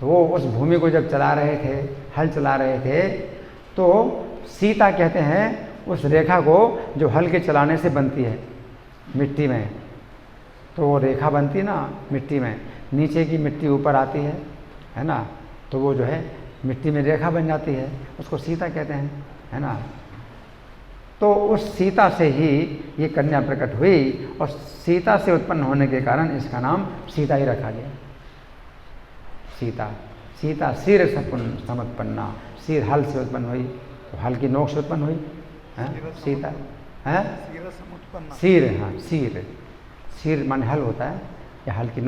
तो वो उस भूमि को जब चला रहे थे, हल चला रहे थे, तो सीता कहते हैं उस रेखा को जो हल के चलाने से बनती है मिट्टी में। तो वो रेखा बनती ना मिट्टी में, नीचे की मिट्टी ऊपर आती है ना। तो वो जो है मिट्टी में रेखा बन जाती है, उसको सीता कहते हैं है ना। तो उस सीता से ही ये कन्या प्रकट हुई और सीता से उत्पन्न होने के कारण इसका नाम सीता ही रखा गया। सीता सिर समुत्पन्ना, सिर हल से उत्पन्न हुई तो हल की नोक से उत्पन्न हुई सीता है। सिर, हाँ सिर माने हल होता है या हल की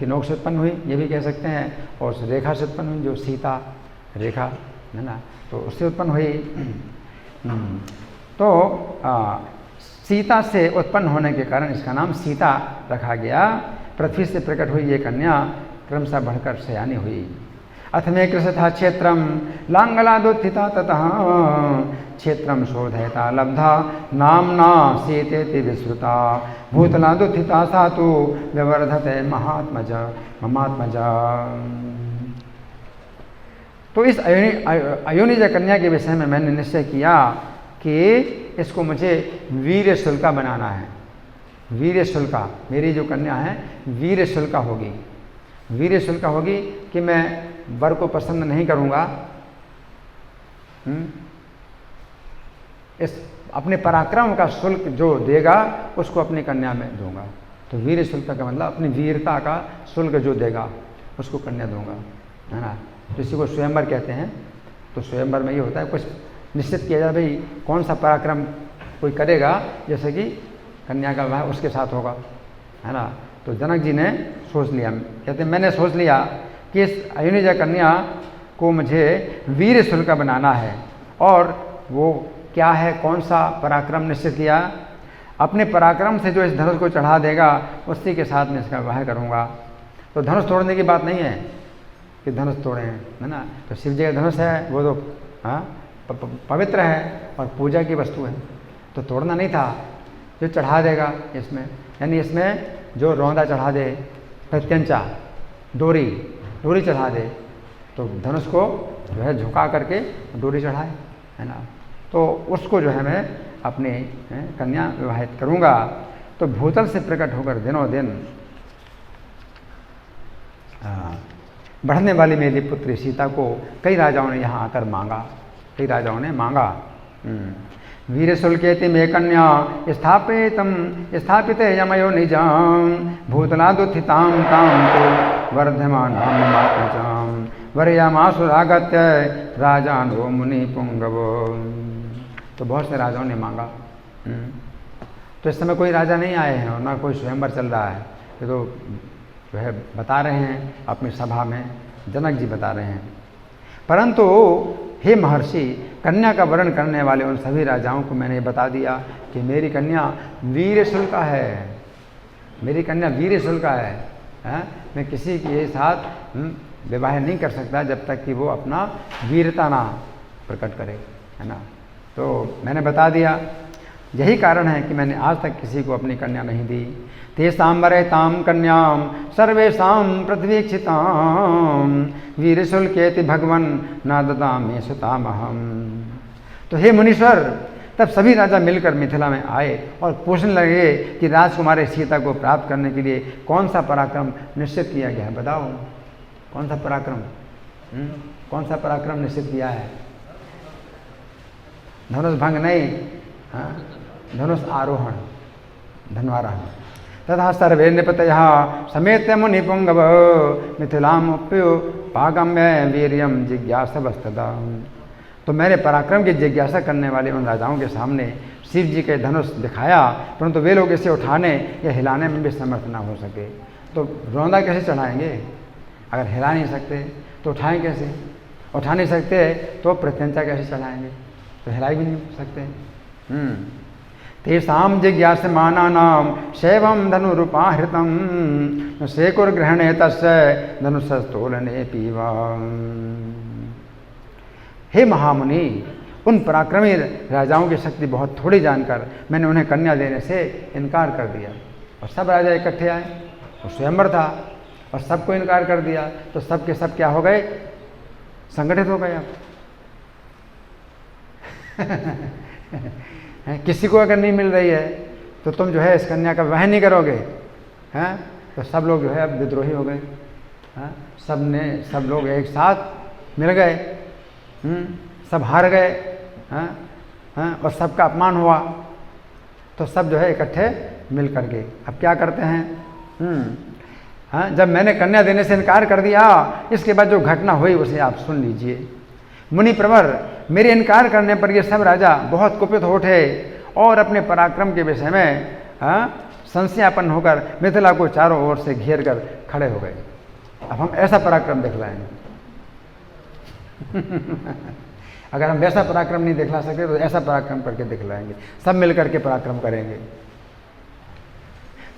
नोक से उत्पन्न हुई ये भी कह सकते हैं। और उस रेखा से उत्पन्न हुई जो सीता रेखा है ना, तो उससे उत्पन्न हुई। तो सीता से उत्पन्न होने के कारण इसका नाम सीता रखा गया। पृथ्वी से प्रकट हुई ये कन्या क्रमशः बढ़कर सयानी हुई। अथ मे कृषथा क्षेत्रम लांगलादुत्थिता ततः क्षेत्रम शोधयता लब्धा नामना सीतेति विश्रुता भूतलादुत्थिता सा तु व्यवर्धते महात्मज ममात्मज। तो इस अयोनिज कन्या के विषय में मैंने निश्चय किया कि इसको मुझे वीर शुल्का बनाना है। वीर शुल्का, मेरी जो कन्या है वीर शुल्का होगी। वीर शुल्का होगी कि मैं वर को पसंद नहीं करूँगा, इस अपने पराक्रम का शुल्क जो देगा उसको अपनी कन्या में दूंगा। तो वीर शुल्क का मतलब अपनी वीरता का शुल्क जो देगा उसको कन्या दूंगा, है ना। जिसी को स्वयंवर कहते हैं। तो स्वयंवर में ये होता है कुछ निश्चित किया जाए, भाई कौन सा पराक्रम कोई करेगा, जैसे कि कन्या का विवाह उसके साथ होगा, है ना। तो जनक जी ने सोच लिया, कहते मैंने सोच लिया कि इस अयोनिजा कन्या को मुझे वीर शुल्का बनाना है। और वो क्या है, कौन सा पराक्रम निश्चित किया, अपने पराक्रम से जो इस धनुष को चढ़ा देगा उसी के साथ मैं इसका विवाह करूँगा। तो धनुष तोड़ने की बात नहीं है कि धनुष तोड़े हैं, है ना। तो शिव जी का धनुष है, वो तो हाँ पवित्र है और पूजा की वस्तु है, तो तोड़ना नहीं था। जो चढ़ा देगा इसमें, यानी इसमें जो रौंदा चढ़ा दे, प्रत्यंचा डोरी चढ़ा दे, तो धनुष को जो है झुका करके डोरी चढ़ाए, है ना। तो उसको जो है मैं अपनी कन्या विवाहित करूँगा। तो भूतल से प्रकट होकर दिनों दिन बढ़ने वाली मेरी पुत्री सीता को कई राजाओं ने यहाँ आकर मांगा, कई राजाओं ने मांगा। वीर शुल्केति मे कन्या स्थापित यमयो निजाम भूतलादुत्थितां तां तो वर्धमानां मातृजां वर्यमासुरागत्य राजानो मुनि पुंगवो। तो बहुत से राजाओं ने मांगा। तो इस समय कोई राजा नहीं आए हैं और ना कोई स्वयंवर चल रहा है। ये तो जो है बता रहे हैं अपनी सभा में, जनक जी बता रहे हैं। परंतु हे महर्षि, कन्या का वर्ण करने वाले उन सभी राजाओं को मैंने बता दिया कि मेरी कन्या वीर शुल्का है, मेरी कन्या वीर शुल्का है। मैं किसी के साथ विवाह नहीं कर सकता जब तक कि वो अपना वीरता ना प्रकट करे, है ना। तो मैंने बता दिया, यही कारण है कि मैंने आज तक किसी को अपनी कन्या नहीं दी। तेषां वरेतां कन्यां सर्वेषां प्रतिवीक्षितां वीरशुल्केति भगवन् न ददामि सुतामहम्। तो हे मुनीश्वर, तब सभी राजा मिलकर मिथिला में आए और पूछने लगे कि राजकुमारी सीता को प्राप्त करने के लिए कौन सा पराक्रम निश्चित किया गया है, बताओ कौन सा पराक्रम, कौन सा पराक्रम निश्चित किया है। धनुष भंग नहीं, धनुष आरोहण, धन्वारोहण। तथा सर्वे नृपतयः समेत्य मुनिपुंगव मिथिलामुप्युपागम्य वीर्यं जिज्ञासवस्तदा। तो मैंने पराक्रम की जिज्ञासा करने वाले उन राजाओं के सामने शिव जी के धनुष दिखाया, परंतु वे लोग इसे उठाने या हिलाने में भी समर्थ ना हो सके। तो रौंदा कैसे चढ़ाएंगे, अगर हिला नहीं सकते तो उठाएं कैसे, उठा नहीं सकते तो प्रत्यंचा कैसे चढ़ाएंगे, तो हिला भी नहीं सकते। तेषां जिज्ञासमानानां शैवं धनुरुपाहृतं शेकुर्ग्रहणे तस्य धनुषस्तोलने पीवा। हे महामुनि, उन पराक्रमी राजाओं की शक्ति बहुत थोड़ी जानकर मैंने उन्हें कन्या देने से इनकार कर दिया। और सब राजा इकट्ठे आए और स्वयंवर था और सबको इनकार कर दिया, तो सब के सब क्या हो गए, संगठित हो गए। आप किसी को अगर नहीं मिल रही है तो तुम जो है इस कन्या का विवाह नहीं करोगे, हैं। तो सब लोग जो है अब विद्रोही हो गए, सब लोग एक साथ मिल गए, सब हार गए, और सबका अपमान हुआ। तो सब जो है इकट्ठे मिल करके अब क्या करते हैं, जब मैंने कन्या देने से इनकार कर दिया, इसके बाद जो घटना हुई उसे आप सुन लीजिए। मुनि प्रवर, मेरे इनकार करने पर ये सब राजा बहुत कुपित हो उठे और अपने पराक्रम के विषय में संशयापन्न होकर मिथिला को चारों ओर से घेर कर खड़े हो गए। अब हम ऐसा पराक्रम दिखलाएंगे। अगर हम वैसा पराक्रम नहीं दिखला सके तो ऐसा पराक्रम करके दिखलाएंगे, सब मिल करके पराक्रम करेंगे।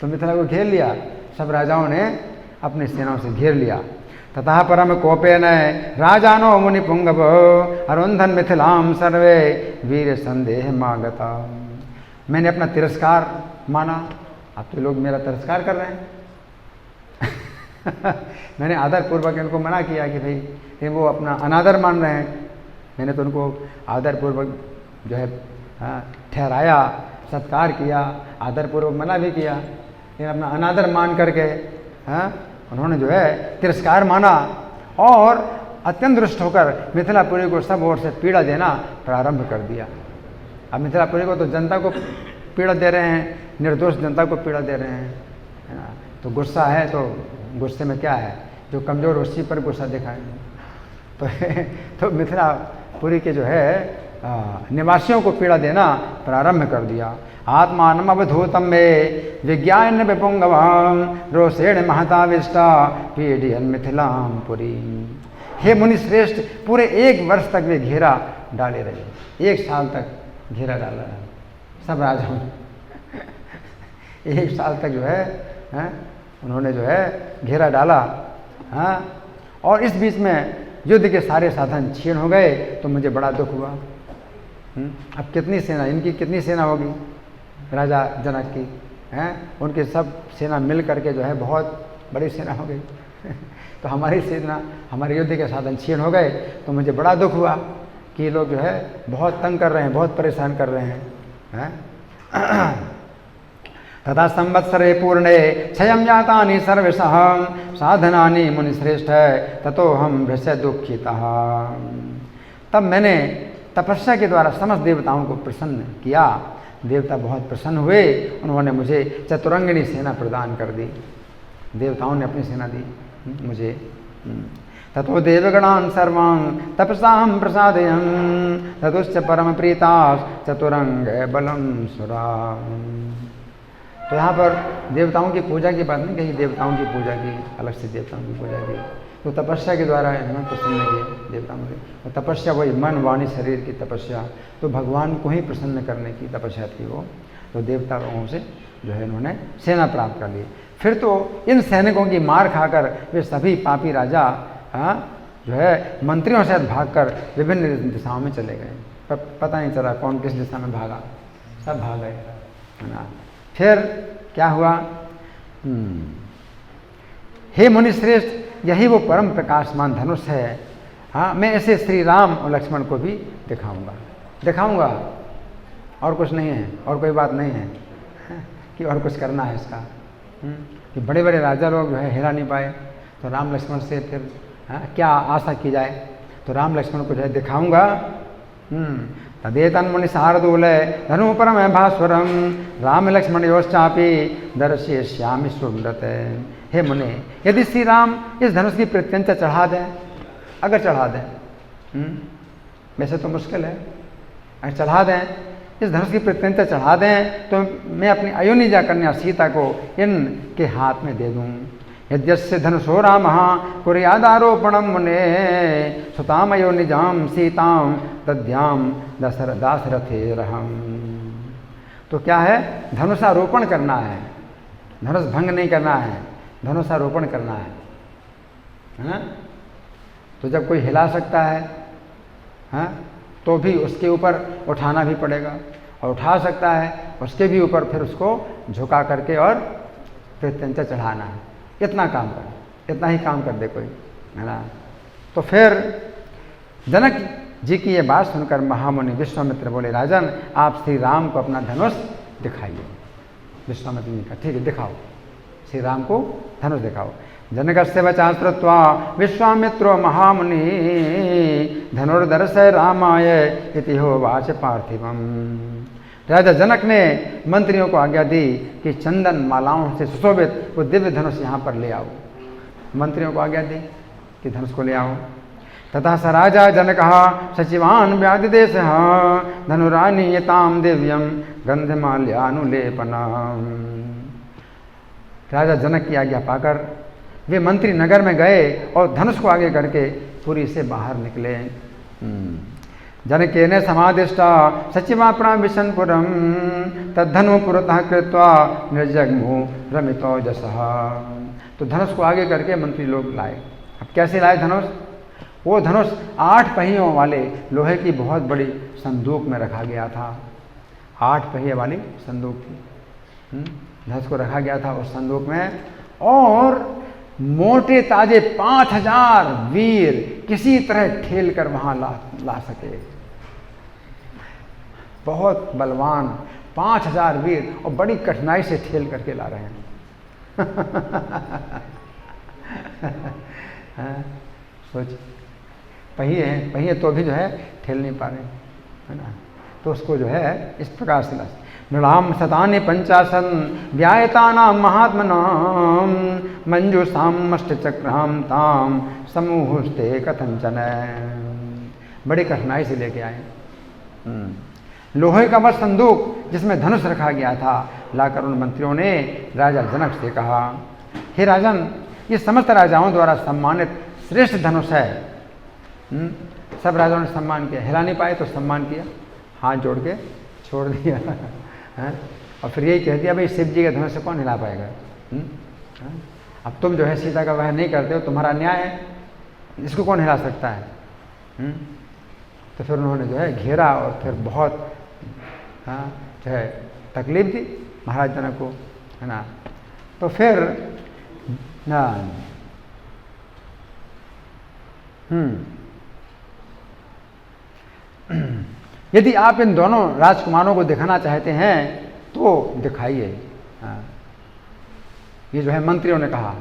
तो मिथिला को घेर लिया, सब राजाओं ने अपनी सेनाओं से घेर लिया। ततः परम कोपेन राजानो मुनि पुंगव अरुंधन मिथिलाम सर्वे वीर संदेह मागता। मैंने अपना तिरस्कार माना। अब तो लोग मेरा तिरस्कार कर रहे हैं। मैंने आदरपूर्वक इनको मना किया कि भाई वो अपना अनादर मान रहे हैं। मैंने तो उनको आदरपूर्वक जो है ठहराया, सत्कार किया, आदरपूर्वक मना भी किया, लेकिन अपना अनादर मान करके उन्होंने जो है तिरस्कार माना और अत्यंत रुष्ट होकर मिथिलापुरी को सब ओर से पीड़ा देना प्रारंभ कर दिया। अब मिथिलापुरी को तो जनता को पीड़ा दे रहे हैं, निर्दोष जनता को पीड़ा दे रहे हैं, है ना। तो गुस्सा है तो गुस्से में क्या है, जो कमज़ोर उसी पर गुस्सा दिखाएंगे। तो मिथिलापुरी के जो है निवासियों को पीड़ा देना प्रारंभ कर दिया। आत्मानम अवधूतम में विज्ञान विपुंगवाम रोषेण महताविष्टा पीडियन मिथिलाम पुरी। हे मुनि श्रेष्ठ, पूरे 1 वर्ष तक वे घेरा डाले रहे। 1 साल तक घेरा डाला रहा सब राजाओं। 1 साल तक जो है उन्होंने जो है घेरा डाला। और इस बीच में युद्ध के सारे साधन छीन हो गए तो मुझे बड़ा दुख हुआ। अब कितनी सेना, इनकी कितनी सेना होगी राजा जनक की, उनके सब सेना मिल करके जो है बहुत बड़ी सेना हो गई। तो हमारी सेना, हमारे युद्ध के साधन छीन हो गए तो मुझे बड़ा दुख हुआ कि ये लोग जो है बहुत तंग कर रहे हैं, बहुत परेशान कर रहे हैं। तथा संवत्सरे पूर्णे क्षयं जातानि सर्वशः साधनानि मुनिश्रेष्ठ ततो हम भृश्य दुःखितः। तब मैंने तपस्या के द्वारा समस्त देवताओं को प्रसन्न किया। देवता बहुत प्रसन्न हुए, उन्होंने मुझे चतुरंगिणी सेना प्रदान कर दी। देवताओं ने अपनी सेना दी मुझे। ततो देवगणान् सर्वान् तपसां प्रसादयन् ततुश्च परम प्रीतास् चतुरंग बलम सुरा। तो यहाँ पर देवताओं की पूजा की बात नहीं कही, देवताओं की पूजा की, अलग से देवताओं की पूजा की। तो तपस्या के द्वारा इन्होंने प्रसन्न किए देवताओं के। और तपस्या वही मन वाणी शरीर की तपस्या, तो भगवान को ही प्रसन्न करने की तपस्या थी वो। तो देवता लोगों से जो है इन्होंने सेना प्राप्त कर ली। फिर तो इन सैनिकों की मार खाकर वे सभी पापी राजा जो है मंत्रियों से भागकर विभिन्न दिशाओं में चले गए। पर पता नहीं चला कौन किस दिशा में भागा, सब भाग गए, है ना। फिर क्या हुआ, हे मुनि श्रेष्ठ, यही वो परम प्रकाशमान धनुष है। मैं इसे श्री राम और लक्ष्मण को भी दिखाऊंगा। और कुछ नहीं है, और कोई बात नहीं है कि और कुछ करना है इसका। कि बड़े बड़े राजा लोग जो है हिला नहीं पाए, तो राम लक्ष्मण से फिर क्या आशा की जाए। तो राम लक्ष्मण को जो है दिखाऊंगा। तदेतन मुनि शार्दूल धनु परम भास्वरम राम लक्ष्मण योश्चापि दर्शयिष्यामि सुंदत। हे मुनि, यदि श्री राम इस धनुष की प्रत्यंचा चढ़ा दें, अगर चढ़ा दें, वैसे तो मुश्किल है, अगर चढ़ा दें, इस धनुष की प्रत्यंचा चढ़ा दें तो मैं अपनी अयोनिजा कन्या सीता को इनके हाथ में दे दूँ। यद्यस्य धनुषो रामः कुर्यादारोपणं मुने सुताम अयोनिजां सीतां दद्याम दाशरथेरहम्। तो क्या है, धनुषारोपण करना है, धनुष भंग नहीं करना है, धनुषारोपण करना है। तो जब कोई हिला सकता है तो भी उसके ऊपर उठाना भी पड़ेगा, और उठा सकता है उसके भी ऊपर फिर उसको झुका करके और प्रत्यंचा चढ़ाना है। इतना काम कर, इतना ही काम कर दे कोई, है ना। तो फिर जनक जी की ये बात सुनकर महामुनि विश्वामित्र बोले, राजन आप श्री राम को अपना धनुष दिखाइए। विश्वामित्र जी का ठीक है, दिखाओ, श्री राम को धनुष दिखाओ। जनकस्य वचा श्रुत्वा विश्वामित्रो महामुनि धनुर्धरस्य रामाय इति होवाच पार्थिवम्। राजा जनक ने मंत्रियों को आज्ञा दी कि चंदन मालाओं से सुशोभित वो दिव्य धनुष यहाँ पर ले आओ। मंत्रियों को आज्ञा दी कि धनुष को ले आओ। तथा स राजा जनकः सचिवान् व्यादिदेशः धनुरानीयतां दिव्यं गंधमाल्यानुलेपनम्। राजा जनक की आज्ञा पाकर वे मंत्री नगर में गए और धनुष को आगे करके पुरी से बाहर निकले। जनकेन समादिष्टा सचिवाप्रा विशनपुरम तद्धनु पुरतः कृत्वा निर्जग्मु रमितो जसः। तो धनुष को आगे करके मंत्री लोग लाए। अब कैसे लाए धनुष? वो धनुष 8 पहियों वाले लोहे की बहुत बड़ी संदूक में रखा गया था। 8 पहिए वाली संदूक थी, धनुष को रखा गया था उस संदूक में। और मोटे ताजे 5000 वीर किसी तरह ठेल कर वहां ला सके। बहुत बलवान 5000 वीर और बड़ी कठिनाई से ठेल करके ला रहे हैं। सोच, पहिए हैं, पहिए तो भी जो है ठेल नहीं पा रहे, है ना। तो उसको जो है इस प्रकार से नृणाम शतानि पंचाशन व्यायतानाम महात्मनाम मंजूषामष्ट चक्रहाम ताम समूहस्ते कथंचन। बड़ी कठिनाई से लेके आए लोहे का वह संदूक जिसमें धनुष रखा गया था, लाकर उन मंत्रियों ने राजा जनक से कहा, हे राजन, ये समस्त राजाओं द्वारा सम्मानित श्रेष्ठ धनुष है। सब राजाओं ने सम्मान किया, हिला नहीं पाए तो सम्मान किया, हाथ जोड़ के छोड़ दिया। और फिर यही कह दिया, भाई शिव जी के धनुष से कौन हिला पाएगा? अब तुम जो है सीता का वह नहीं करते हो, तुम्हारा अन्याय है, इसको कौन हिला सकता है? तो फिर उन्होंने जो है घेरा और फिर बहुत जो है तकलीफ दी महाराज जनक को, है ना। तो फिर यदि आप इन दोनों राजकुमारों को दिखाना चाहते हैं तो दिखाइए। ये जो है मंत्रियों ने कहा,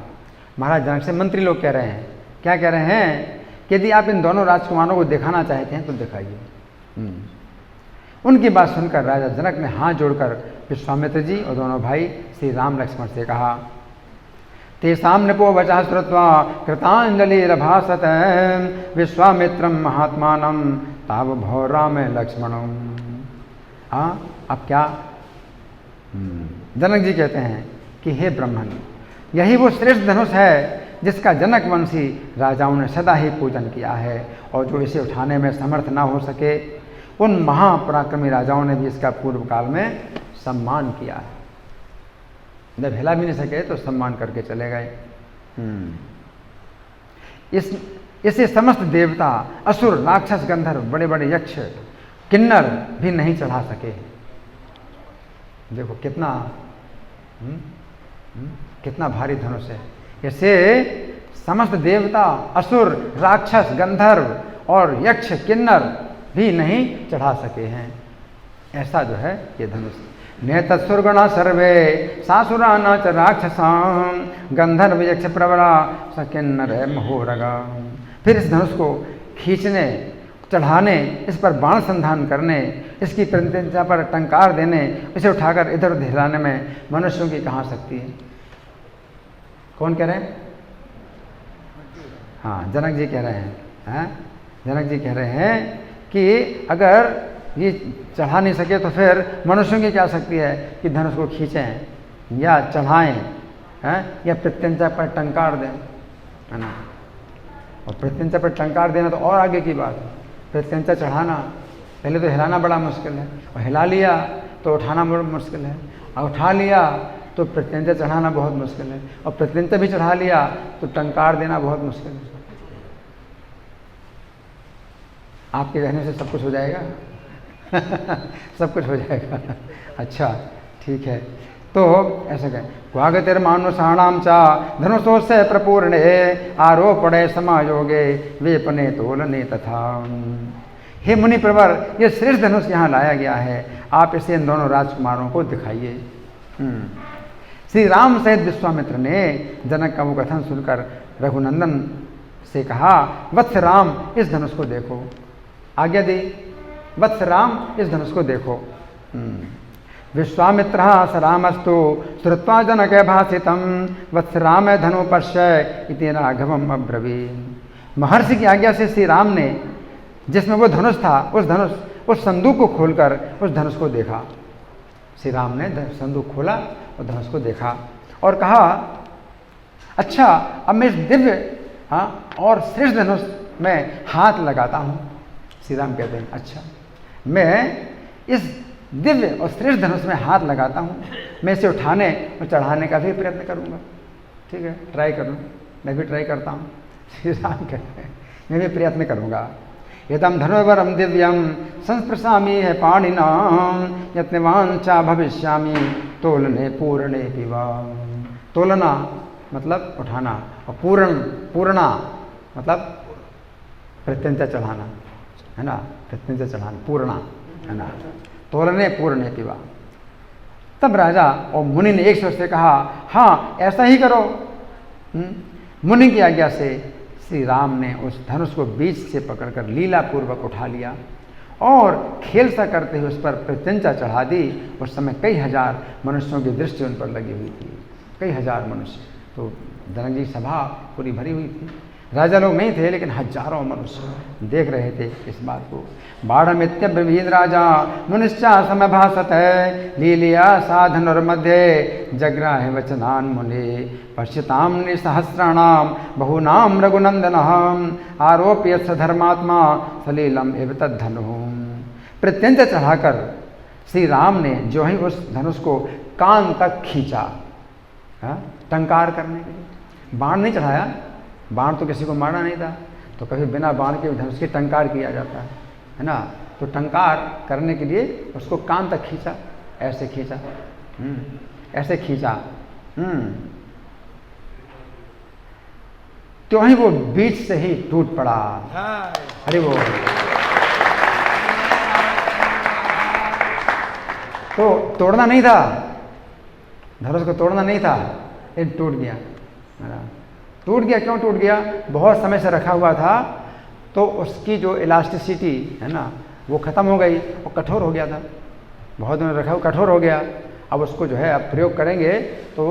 महाराज जनक से मंत्री लोग कह रहे हैं, क्या कह रहे हैं कि यदि आप इन दोनों राजकुमारों को दिखाना चाहते हैं तो दिखाइए। उनकी बात सुनकर राजा जनक ने हाथ जोड़कर विश्वामित्र जी और दोनों भाई श्री राम लक्ष्मण से कहा, तेषां नृपो वचः श्रुत्वा कृतांजलिरभाषत विश्वामित्रं महात्मानं ताव भौ राम लक्ष्मणं। अब क्या जनक जी कहते हैं कि हे ब्रह्मन, यही वो श्रेष्ठ धनुष है जिसका जनक वंशी राजाओं ने सदा ही पूजन किया है, और जो इसे उठाने में समर्थ ना हो सके उन महापराक्रमी राजाओं ने भी इसका पूर्व काल में सम्मान किया है। जब हिला भी नहीं सके तो सम्मान करके चले गए। इसे समस्त देवता, असुर, राक्षस, गंधर्व, बड़े बड़े यक्ष, किन्नर भी नहीं चढ़ा सके। देखो कितना कितना भारी धनुष है। इसे समस्त देवता, असुर, राक्षस, गंधर्व और यक्ष, किन्नर भी नहीं चढ़ा सके हैं। ऐसा जो है ये धनुष। नेतत्सुरगुणा सर्वे सासुराना च राक्षसां गंधर्व यक्ष प्रवरा सकिन्नर महोरगा। फिर इस धनुष को खींचने, चढ़ाने, इस पर बाण संधान करने, इसकी प्रतिष्ठा पर टंकार देने, इसे उठाकर इधर उधर हिलाने में मनुष्यों की कहाँ शक्ति है? कौन कह रहे हैं? हाँ, जनक जी कह रहे हैं। जनक जी कह रहे हैं कि अगर ये चढ़ा नहीं सके तो फिर मनुष्यों की क्या शक्ति है कि धनुष को खींचें या चढ़ाएं, या प्रत्यंचा पर टंकार दें, है ना। और प्रत्यंचा पर टंकार देना तो और आगे की बात है। प्रत्यंचा चढ़ाना, पहले तो हिलाना बड़ा मुश्किल है, और हिला लिया तो उठाना बड़ा मुश्किल है, और उठा लिया तो प्रत्यंचा चढ़ाना बहुत मुश्किल है, और प्रत्यंचा भी चढ़ा लिया तो टंकार देना बहुत मुश्किल है। आपके कहने से सब कुछ हो जाएगा? सब कुछ हो जाएगा। अच्छा, ठीक है। तो ऐसा कहें, स्वागतिर्मानुषाणाम चा धनुषो से प्रपूर्णे आरोपणे समायोगे वेपने तोलने तथा। हे मुनि प्रवर, ये श्रेष्ठ धनुष यहाँ लाया गया है, आप इसे इन दोनों राजकुमारों को दिखाइए। श्री राम सहित विश्वामित्र ने जनक का वो कथन सुनकर रघुनंदन से कहा, वत्स राम, इस धनुष को देखो। आज्ञा दी, वत्स राम, इस धनुष को देखो। विश्वामित्रः स रामस्तु श्रुत्वा जनक भाषितं वत्स राम धनु पश्य इति राघवम अब्रवीत्। महर्षि की आज्ञा से श्री राम ने, जिसमें वो धनुष था, उस संदूक को खोलकर उस धनुष को देखा। श्री राम ने संदूक खोला और धनुष को देखा और कहा, अच्छा, अब मैं इस दिव्य और श्रेष्ठ धनुष में हाथ लगाता हूँ। श्री राम कहते हैं, अच्छा, मैं इस दिव्य और श्रेष्ठ धनुष में हाथ लगाता हूँ, मैं इसे उठाने और चढ़ाने का भी प्रयत्न करूँगा। ठीक है, ट्राई करूँ, मैं भी ट्राई करता हूँ। श्री राम कहते हैं मैं भी प्रयत्न करूँगा। यदम धनुर्वरम दिव्यम संस्पृशामि है पाणिनाम यत्नवांचा भविष्यामि तोलने पूर्णे पिवा। तोलना मतलब उठाना और पूर्णा मतलब प्रत्यंचा चढ़ाना, है ना, प्रत्यंचा चढ़ाना, पूर्णा, है ना, तोलने पूर्णे पिवा। तब राजा और मुनि ने एक स्वर से कहा, हाँ ऐसा ही करो। मुनि की आज्ञा से श्री राम ने उस धनुष को बीच से पकड़कर लीला पूर्वक उठा लिया और खेल सा करते हुए उस पर प्रत्यंचा चढ़ा दी। उस समय कई हजार मनुष्यों की दृष्टि उन पर लगी हुई थी, कई हजार मनुष्य। तो जनक जी सभा पूरी भरी हुई थी, राजा लोग नहीं थे लेकिन हजारों मनुष्य देख रहे थे इस बात को। बाढ़मित्य ब्रवीद राजा मुनिश्चा समभासत है लीलिया साधन और मध्य जग्राह वचनान मुनि पश्यताम निसहस्राणाम बहुनाम रघुनंदनहम आरोप्य धर्मात्मा सलीलम एव तद्धनु। प्रत्यंचा चढ़ाकर श्री राम ने जो ही उस धनुष को कान तक खींचा, टंकार करने के लिए। बाण नहीं चढ़ाया, बाण तो किसी को मारना नहीं था, तो कभी बिना बाण के धनुष के टंकार किया जाता है ना। तो टंकार करने के लिए उसको कान तक खींचा, ऐसे खींचा, ऐसे खींचा, तो ही वो बीच से ही टूट पड़ा। अरे वो तो तोड़ना नहीं था, धनुष को तोड़ना नहीं था, लेकिन टूट गया, है ना। टूट गया, क्यों टूट गया? बहुत समय से रखा हुआ था तो उसकी जो इलास्टिसिटी है ना वो ख़त्म हो गई और कठोर हो गया था। बहुत दिन रखा हुआ कठोर हो गया। अब उसको जो है अब प्रयोग करेंगे तो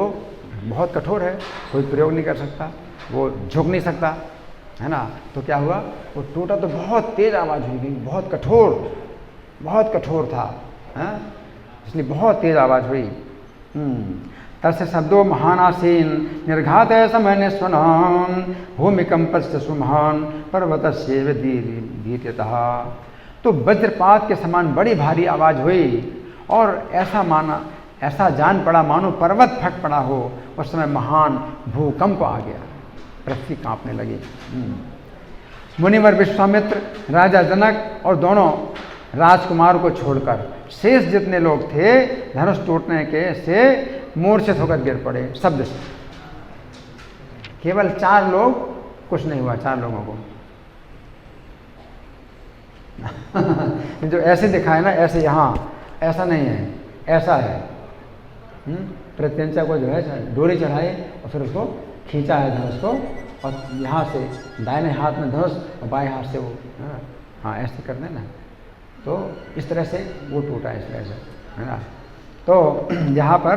बहुत कठोर है, कोई प्रयोग नहीं कर सकता, वो झुक नहीं सकता, है ना। तो क्या हुआ, वो टूटा तो बहुत तेज़ आवाज़ हुई, बहुत कठोर था, है, इसलिए बहुत तेज़ आवाज़ हुई। तस्य शब्दों महानासीन निर्घात समय निस्वनाम भूमिकंपस्य सुमहान पर्वत से दीर्यतः। तो वज्रपात के समान बड़ी भारी आवाज़ हुई और ऐसा जान पड़ा मानो पर्वत फट पड़ा हो। उस समय महान भूकंप आ गया, पृथ्वी कांपने लगी। मुनिवर विश्वामित्र, राजा जनक और दोनों राजकुमार को छोड़कर शेष जितने लोग थे धनुष टूटने के से मूर्छित होकर गिर पड़े शब्द से। केवल 4 लोग, कुछ नहीं हुआ 4 लोगों को। जो ऐसे दिखाए ना, ऐसे यहाँ ऐसा नहीं है, ऐसा है। प्रत्यंचा को जो है डोरी चढ़ाई और फिर उसको खींचा है धनुष को, और यहाँ से दाहिने हाथ में धनुष और बाएं हाथ से वो, हाँ ऐसे कर देना, तो इस तरह से वो टूटा इस तरह से, है ना। तो यहाँ पर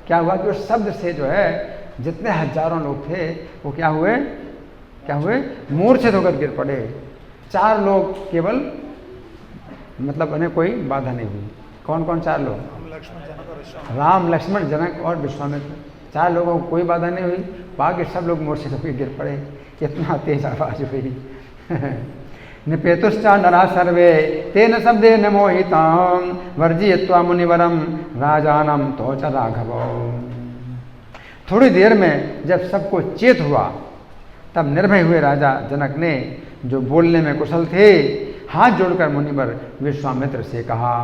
क्या हुआ कि उस शब्द से जो है जितने हजारों लोग थे वो क्या हुए मूर्छित होकर गिर पड़े। 4 लोग केवल, मतलब उन्हें कोई बाधा नहीं हुई। कौन कौन 4 लोग? राम, लक्ष्मण, जनक और विश्वामित्र। 4 लोगों को कोई बाधा नहीं हुई, बाकी सब लोग मूर्छित होकर गिर पड़े। इतना तेज आवाज हुई। निपेतुश्चा नरा सर्वे तेन शब्दे न मोहिताम वर्जियत्वा मुनिवरम राजानम तो च राघव। थोड़ी देर में जब सबको चेत हुआ तब निर्भय हुए राजा जनक ने, जो बोलने में कुशल थे, हाथ जोड़कर मुनिवर विश्वामित्र से कहा।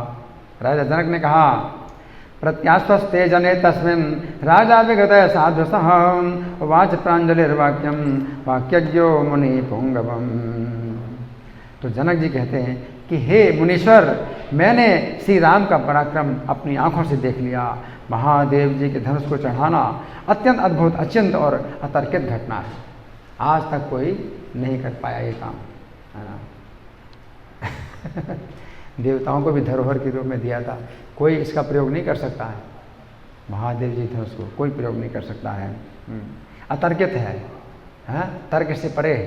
राजा जनक ने कहा, प्रत्यास्वस्ते जने तस्मिन् राजा विगत साधुसः उवाच प्राञ्जलिर्वाक्यम वाक्यज्ञो मुनि पुंगवम। तो जनक जी कहते हैं कि हे मुनीश्वर, मैंने श्री राम का पराक्रम अपनी आंखों से देख लिया। महादेव जी के धनुष को चढ़ाना अत्यंत अद्भुत, अचिंत और अतर्कित घटना है। आज तक कोई नहीं कर पाया ये काम, है ना। देवताओं को भी धरोहर के रूप में दिया था, कोई इसका प्रयोग नहीं कर सकता है। महादेव जी धनुष को कोई प्रयोग नहीं कर सकता है, अतर्कित है, तर्क से परे।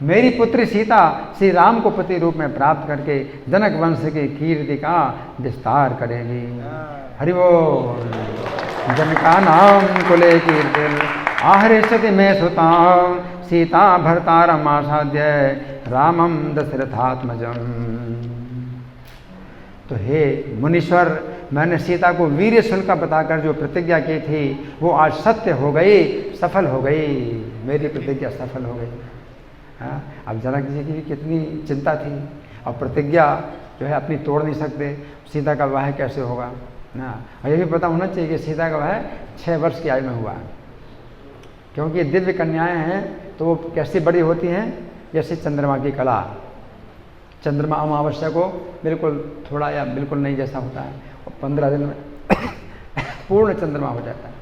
मेरी पुत्री सीता श्री राम को पति रूप में प्राप्त करके जनक वंश की कीर्ति का विस्तार करेगी। हरि बोल। जनका नाम कुले कीर्तिर् आहरिष्यति मे सुतां सीता भर्तारम् आसाद्य रामम दशरथात्मजम्। तो हे मुनीश्वर, मैंने सीता को वीर्य शुल्क बताकर जो प्रतिज्ञा की थी वो आज सत्य हो गई, सफल हो गई, मेरी प्रतिज्ञा सफल हो गई। हाँ, अब जनक जी की भी कितनी चिंता थी, और प्रतिज्ञा जो है अपनी तोड़ नहीं सकते, सीता का विवाह कैसे होगा ना। और ये भी पता होना चाहिए कि सीता का विवाह 6 वर्ष की आयु में हुआ, क्योंकि दिव्य कन्याएं हैं तो वो कैसी बड़ी होती हैं, जैसे चंद्रमा की कला। चंद्रमा अमावस्या को बिल्कुल थोड़ा या बिल्कुल नहीं जैसा होता है, और 15 दिन में पूर्ण चंद्रमा हो जाता है।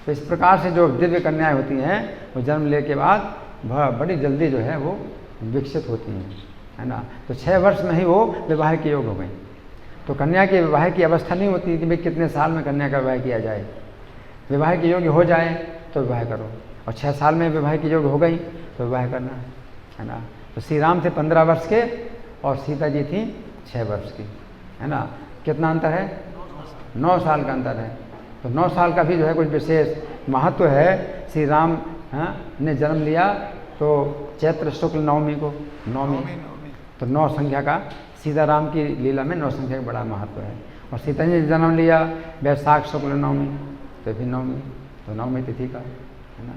तो इस प्रकार से जो दिव्य कन्याएं होती हैं वो जन्म ले के बाद बड़ी जल्दी जो है वो विकसित होती हैं, है ना। तो 6 वर्ष में ही वो विवाह के योग हो गई। तो कन्या के विवाह की अवस्था नहीं होती कि भाई कितने साल में कन्या का विवाह किया जाए। विवाह के योग्य हो जाए तो विवाह करो, और 6 साल में विवाह के योग्य हो गई तो विवाह करना, है ना। तो श्री राम थे 15 वर्ष के और सीता जी थी 6 वर्ष की, है ना। कितना अंतर है? 9 साल का अंतर है। तो 9 साल का भी जो है कुछ विशेष महत्व है। श्री राम ने जन्म लिया तो चैत्र शुक्ल नवमी को, नवमी तो 9 संख्या का, सीताराम की लीला में 9 संख्या का बड़ा महत्व है। और सीता जी ने जन्म लिया वैशाख शुक्ल नवमी, तो भी नवमी, तो नवमी तिथि का, है ना।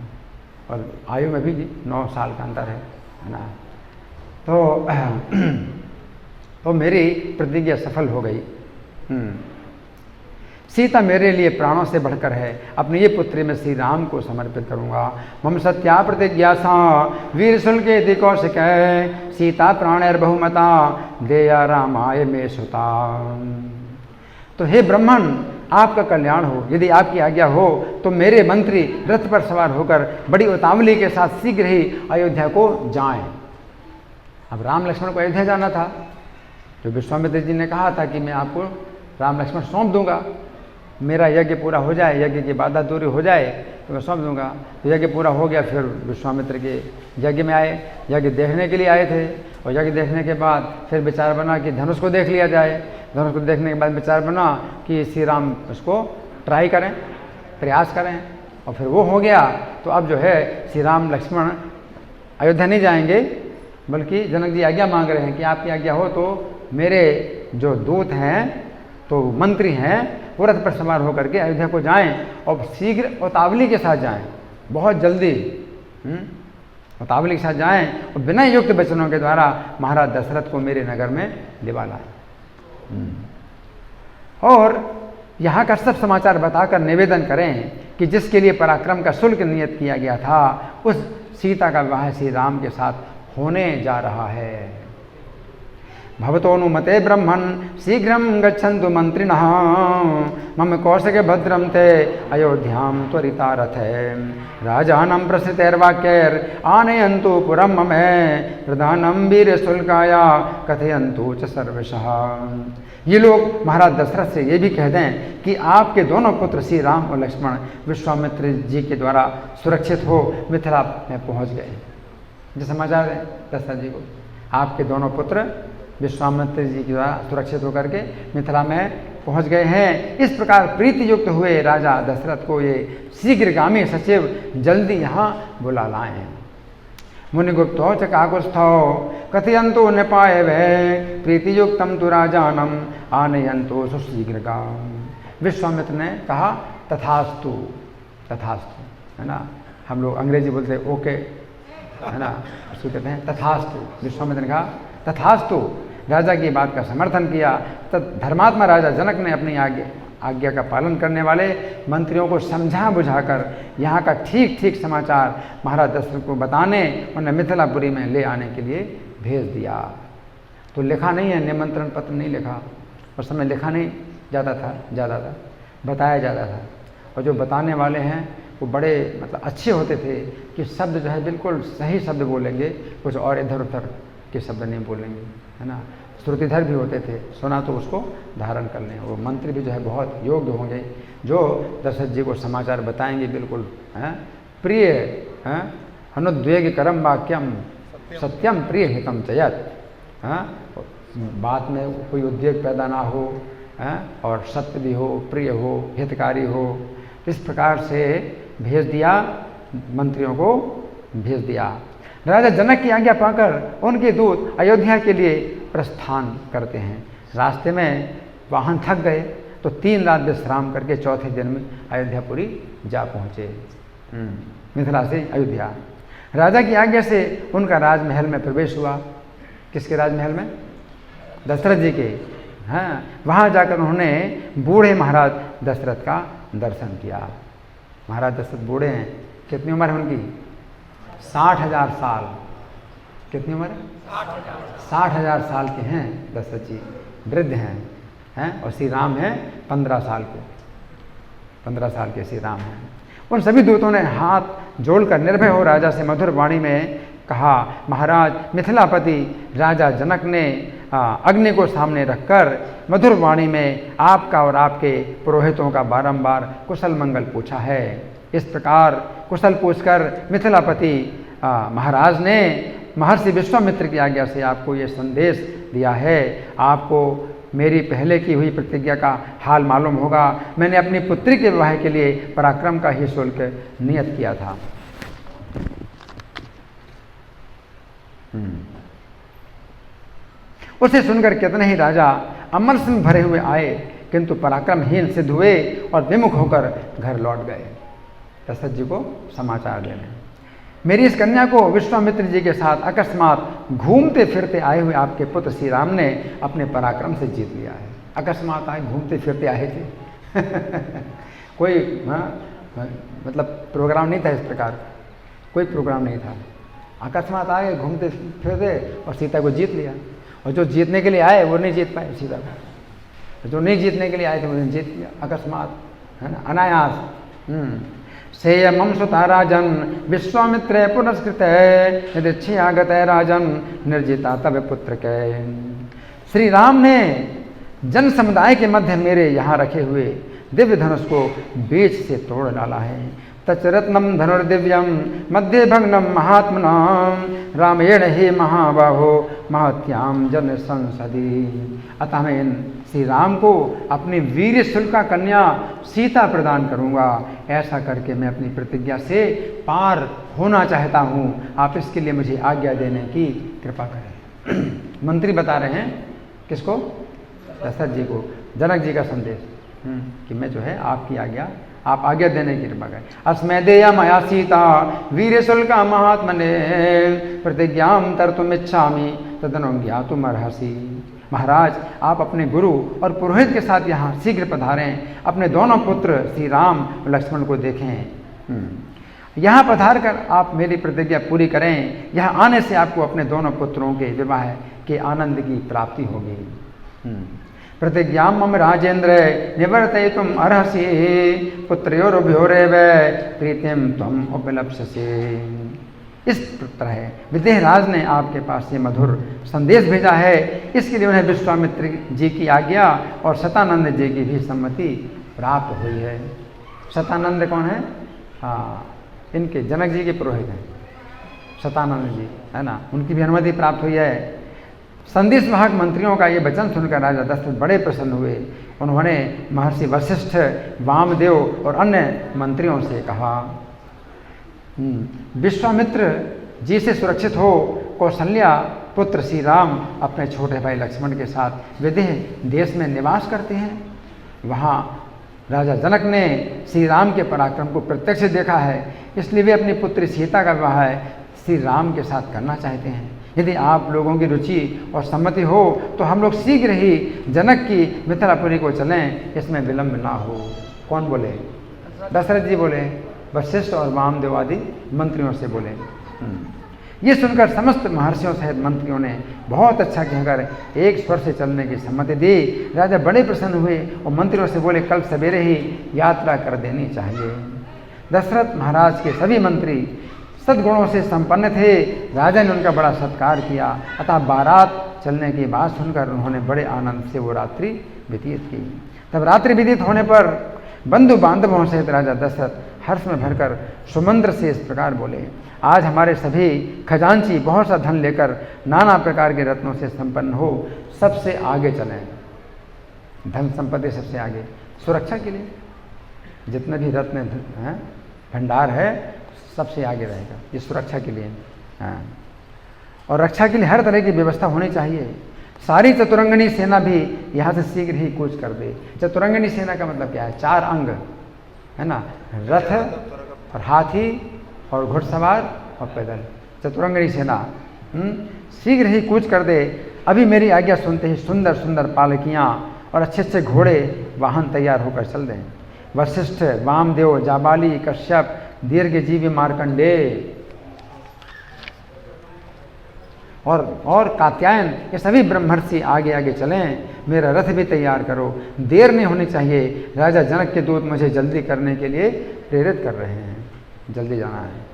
और आयु में भी 9 साल का अंतर है ना। तो मेरी प्रतिज्ञा सफल हो गई। सीता मेरे लिए प्राणों से बढ़कर है, अपने ये पुत्री में श्री राम को समर्पित करूंगा। मम सत्या प्रतिज्ञा सा वीर शुल्क यदि कौशिक सीता प्राणैर बहुमता देया रामाय में सुता। तो हे ब्राह्मण, आपका कल्याण हो, यदि आपकी आज्ञा हो तो मेरे मंत्री रथ पर सवार होकर बड़ी उतावली के साथ शीघ्र ही अयोध्या को जाएं। अब राम लक्ष्मण को अयोध्या जाना था, तो विश्वामित्र जी ने कहा था कि मैं आपको राम लक्ष्मण सौंप दूंगा, मेरा यज्ञ पूरा हो जाए, यज्ञ की बाधा दूरी हो जाए तो मैं सौंप दूंगा। तो यज्ञ पूरा हो गया, फिर विश्वामित्र के यज्ञ में आए, यज्ञ देखने के लिए आए थे। और यज्ञ देखने के बाद फिर विचार बना कि धनुष को देख लिया जाए। धनुष को देखने के बाद विचार बना कि श्री राम उसको ट्राई करें, प्रयास करें, और फिर वो हो गया। तो अब जो है श्री राम लक्ष्मण अयोध्या नहीं जाएंगे, बल्कि जनक जी आज्ञा मांग रहे हैं कि आपकी आज्ञा हो तो मेरे जो दूत हैं, तो मंत्री हैं, वो रथ पर सवार होकर के अयोध्या को जाएं, और शीघ्र उतावली के साथ जाएं, बहुत जल्दी उतावली के साथ जाएं, और बिना युक्त वचनों के द्वारा महाराज दशरथ को मेरे नगर में दिवा लाएं। और यहाँ का सब समाचार बताकर निवेदन करें कि जिसके लिए पराक्रम का शुल्क नियत किया गया था, उस सीता का विवाह श्री राम के साथ होने जा रहा है। भवतोनुमते ब्रह्मन् शीघ्रं गच्छन्तु मंत्रिणः मम कौशिक भद्रं ते अयोध्यां त्वरिता रथे राजानं प्रसृतेर्वाक्यैर् आनयन्तु पुरं मम प्रधानं वीरशुल्काय कथयन्तु च सर्वशः। ये लोग महाराज दशरथ से ये भी कह दें कि आपके दोनों पुत्र श्री राम और लक्ष्मण विश्वामित्र जी के द्वारा सुरक्षित हो मिथिला में पहुँच गए। जो समाचार है दशरथ जी को, आपके दोनों पुत्र विश्वामित्र जी के द्वारा सुरक्षित होकर के मिथिला में पहुंच गए हैं। इस प्रकार प्रीति युक्त हुए राजा दशरथ को ये शीघ्रगामी सचिव जल्दी यहाँ बुला लाए हैं। मुनिगुप्तो च काकुत्स्थो कथयन्तु निपाय वै प्रीति युक्तम तु राजानम आनयन्तु सुशीघ्रगाम। विश्वामित्र ने कहा तथास्तु, तथास्तु, है ना। हम लोग अंग्रेजी बोलते हैं ओके, है ना, उसको कहते हैं तथास्तु। विश्वामित्र ने कहा तथास्तु, राजा की बात का समर्थन किया। तब धर्मात्मा राजा जनक ने अपनी आज्ञा का पालन करने वाले मंत्रियों को समझा बुझाकर यहाँ का ठीक ठीक समाचार महाराज दशरथ को बताने, उन्हें मिथिलापुरी में ले आने के लिए भेज दिया। तो लिखा नहीं है, निमंत्रण पत्र नहीं लिखा, उस समय लिखा नहीं ज़्यादा था, बताया ज़्यादा था। और जो बताने वाले हैं वो बड़े मतलब अच्छे होते थे कि शब्द जो है बिल्कुल सही शब्द बोलेंगे, कुछ और इधर उधर के शब्द नहीं बोलेंगे, है ना। श्रुतिधर भी होते थे, सुना तो उसको धारण कर लें। वो मंत्री भी जो है बहुत योग्य होंगे, जो दशरथ जी को समाचार बताएंगे बिल्कुल प्रिय अनुद्वेगकरम वाक्यम सत्यम प्रिय हितम चयत। बात में कोई उद्वेग पैदा ना हो, और सत्य भी हो, प्रिय हो, हितकारी हो। इस प्रकार से भेज दिया, मंत्रियों को भेज दिया। राजा जनक की आज्ञा पाकर उनके दूत अयोध्या के लिए प्रस्थान करते हैं। रास्ते में वाहन थक गए तो तो 3 रात विश्राम करके चौथे दिन में अयोध्यापुरी जा पहुँचे, मिथिला से अयोध्या। राजा की आज्ञा से उनका राजमहल में प्रवेश हुआ। किसके राजमहल में? दशरथ जी के। हाँ, वहाँ जाकर उन्होंने बूढ़े महाराज दशरथ का दर्शन किया। महाराज दशरथ बूढ़े हैं, कितनी उम्र है उनकी? 60,000 साल। कितनी उम्र है? 60,000 साल के हैं दशरथ जी, वृद्ध हैं। और श्री राम हैं 15 साल के, 15 साल के श्री राम हैं। उन सभी दूतों ने हाथ जोड़कर निर्भय हो राजा से मधुर वाणी में कहा, महाराज मिथिलापति राजा जनक ने अग्नि को सामने रखकर मधुर वाणी में आपका और आपके पुरोहितों का बारंबार कुशल मंगल पूछा है। इस प्रकार कुशल पूछकर मिथिलापति महाराज ने महर्षि विश्वामित्र की आज्ञा से आपको ये संदेश दिया है। आपको मेरी पहले की हुई प्रतिज्ञा का हाल मालूम होगा। मैंने अपनी पुत्री के विवाह के लिए पराक्रम का ही शुल्क नियत किया था। उसे सुनकर कितने ही राजा अमर से भरे हुए आए, किंतु पराक्रमहीन सिद्ध हुए और विमुख होकर घर लौट गए दशरथ जी को समाचार देने। मेरी इस कन्या को विश्वामित्र जी के साथ अकस्मात घूमते फिरते आए हुए आपके पुत्र श्री राम ने अपने पराक्रम से जीत लिया है। अकस्मात आए, घूमते फिरते आए थे कोई मतलब प्रोग्राम नहीं था, इस प्रकार कोई प्रोग्राम नहीं था। अकस्मात आए, घूमते फिरते और सीता को जीत लिया। और जो जीतने के लिए आए वो नहीं जीत पाए सीता को, जो नहीं जीतने के लिए आए थे उन्होंने जीत लिया अकस्मात, है ना, अनायास। सेयमं सुता राजन विश्वामित्र पुरस्कृत यदीक्षयागत राजन निर्जिता तब पुत्र के। श्री राम ने जन समुदाय के मध्य मेरे यहाँ रखे हुए दिव्य धनुष को बीच से तोड़ डाला है। तचरत्नम धनुर्दिव्यम मध्य भग्नम महात्मनाम रामेण ही महाबाहो महत्याम जन संसदी। अतः मैं इन श्री राम को अपनी वीर शुल्का कन्या सीता प्रदान करूंगा। ऐसा करके मैं अपनी प्रतिज्ञा से पार होना चाहता हूँ। आप इसके लिए मुझे आज्ञा देने की कृपा करें। मंत्री बता रहे हैं किसको? दशरथ जी को, जनक जी का संदेश कि मैं जो है आपकी आज्ञा, आप आज्ञा देने की कृपा करें। अस्मै देया मया सीता वीर शुल्का महात्मने प्रतिज्ञाम तर्तुम इच्छामि तदनु ज्ञातुम अर्हसि। महाराज आप अपने गुरु और पुरोहित के साथ यहाँ शीघ्र पधारें, अपने दोनों पुत्र श्री राम और लक्ष्मण को देखें। यहाँ पधार कर आप मेरी प्रतिज्ञा पूरी करें। यहाँ आने से आपको अपने दोनों पुत्रों के विवाह के आनंद की प्राप्ति होगी। प्रतिज्ञा मम राजेंद्र निवर्तयितुम अर्हसि पुत्र्योरुभयोरेव प्रीतिम त्वम उपलप्स्यसि। इस तरह विदेहराज ने आपके पास ये मधुर संदेश भेजा है। इसके लिए उन्हें विश्वामित्र जी की आज्ञा और शतानंद जी की भी सम्मति प्राप्त हुई है। शतानंद कौन है? इनके जनक जी के पुरोहित हैं शतानंद जी, है ना, उनकी भी अनुमति प्राप्त हुई है। संदेश वाहक मंत्रियों का ये वचन सुनकर राजा दशरथ बड़े प्रसन्न हुए। उन्होंने महर्षि वशिष्ठ, वामदेव और अन्य मंत्रियों से कहा, विश्वामित्र जी से सुरक्षित हो कौशल्या पुत्र श्री राम अपने छोटे भाई लक्ष्मण के साथ विदेह देश में निवास करते हैं। वहाँ राजा जनक ने श्री राम के पराक्रम को प्रत्यक्ष देखा है, इसलिए वे अपनी पुत्री सीता का विवाह श्री राम के साथ करना चाहते हैं। यदि आप लोगों की रुचि और सम्मति हो तो हम लोग शीघ्र ही जनक की मिथिलापुरी को चलें, इसमें विलंब ना हो। कौन बोले? दशरथ जी बोले, वशिष्ठ और वामदेव आदि मंत्रियों से बोले। ये सुनकर समस्त महर्षियों सहित मंत्रियों ने बहुत अच्छा कहकर एक स्वर से चलने की सम्मति दी। राजा बड़े प्रसन्न हुए और मंत्रियों से बोले, कल सवेरे ही यात्रा कर देनी चाहिए। दशरथ महाराज के सभी मंत्री सद्गुणों से संपन्न थे। राजा ने उनका बड़ा सत्कार किया। अतः बारात चलने की बात सुनकर उन्होंने बड़े आनंद से वो रात्रि व्यतीत की। तब रात्रि व्यतीत होने पर बंधु बांधवों सहित राजा दशरथ हर्ष में भरकर सुमंत्र से इस प्रकार बोले, आज हमारे सभी खजांची बहुत सा धन लेकर नाना प्रकार के रत्नों से संपन्न हो सबसे आगे चलें। धन संपत्ति सबसे आगे, सुरक्षा के लिए जितने भी रत्न हैं भंडार है सबसे आगे रहेगा, ये सुरक्षा के लिए। हाँ, और रक्षा के लिए हर तरह की व्यवस्था होनी चाहिए। सारी चतुरंगनी सेना भी यहाँ से शीघ्र ही कूच कर दे। चतुरंगनी सेना का मतलब क्या है? 4 अंग है ना, रथ और हाथी और घुड़सवार और पैदल, चतुरंगनी सेना शीघ्र ही कूच कर दे। अभी मेरी आज्ञा सुनते ही सुंदर सुंदर पालकियाँ और अच्छे अच्छे घोड़े वाहन तैयार होकर चल दें। वशिष्ठ, वामदेव, जाबाली, कश्यप, दीर्घजीवी मार्कंडेय और कात्यायन, ये सभी ब्रह्मर्षि आगे आगे चलें। मेरा रथ भी तैयार करो, देर नहीं होनी चाहिए। राजा जनक के दूत मुझे जल्दी करने के लिए प्रेरित कर रहे हैं, जल्दी जाना है।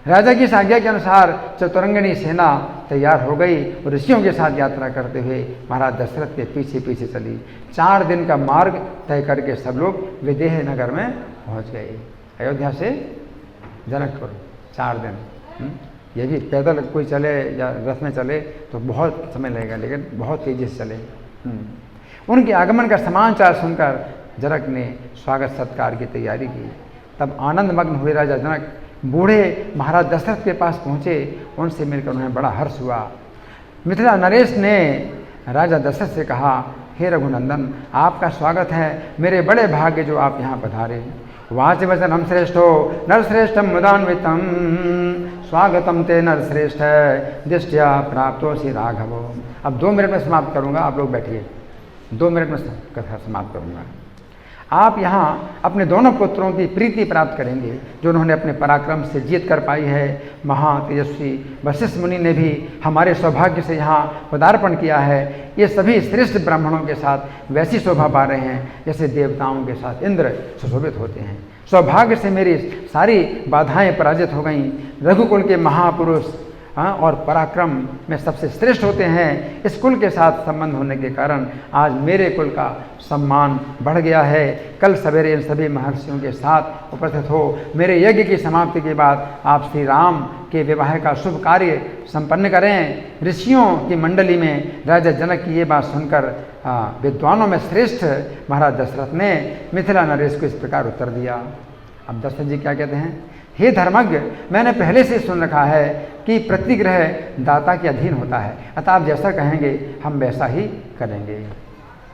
राजा की इस आज्ञा के अनुसार चतुरंगनी सेना तैयार हो गई और ऋषियों के साथ यात्रा करते हुए महाराज दशरथ के पीछे पीछे चली। 4 दिन का मार्ग तय करके सब लोग विदेह नगर में पहुंच गए। अयोध्या से जनकपुर 4 दिन। ये भी पैदल कोई चले या रथ में चले तो बहुत समय लगेगा, लेकिन बहुत तेजी से चले। उनके आगमन का समाचार सुनकर जनक ने स्वागत सत्कार की तैयारी की। तब आनंद मग्न हुए राजा जनक बूढ़े महाराज दशरथ के पास पहुँचे। उनसे मिलकर उन्हें बड़ा हर्ष हुआ। मिथिला नरेश ने राजा दशरथ से कहा, हे रघुनंदन, आपका स्वागत है। मेरे बड़े भाग्य जो आप यहाँ पधारे। वाच वचनम श्रेष्ठो नरश्रेष्ठम मुदान्वितम स्वागतम ते नरश्रेष्ठ दृष्टिया प्राप्तोसि राघवो। अब 2 मिनट में समाप्त करूँगा, आप लोग बैठिए। 2 मिनट में कथा समाप्त करूँगा। आप यहाँ अपने दोनों पुत्रों की प्रीति प्राप्त करेंगे जो उन्होंने अपने पराक्रम से जीत कर पाई है। महातेजस्वी वशिष्ठ मुनि ने भी हमारे सौभाग्य से यहाँ पदार्पण किया है। ये सभी श्रेष्ठ ब्राह्मणों के साथ वैसी शोभा पा रहे हैं जैसे देवताओं के साथ इंद्र सुशोभित होते हैं। सौभाग्य से मेरी सारी बाधाएं पराजित हो गईं। रघुकुल के महापुरुष और पराक्रम में सबसे श्रेष्ठ होते हैं। इस कुल के साथ संबंध होने के कारण आज मेरे कुल का सम्मान बढ़ गया है। कल सवेरे इन सभी महर्षियों के साथ उपस्थित हो। मेरे यज्ञ की समाप्ति के बाद आप श्री राम के विवाह का शुभ कार्य संपन्न करें। ऋषियों की मंडली में राजा जनक की ये बात सुनकर विद्वानों में श्रेष्ठ महाराज दशरथ ने मिथिला नरेश को इस प्रकार उत्तर दिया। अब दशरथ जी क्या कहते हैं? हे धर्मज्ञ, मैंने पहले से सुन रखा है कि प्रतिग्रह दाता के अधीन होता है, अतः आप जैसा कहेंगे हम वैसा ही करेंगे।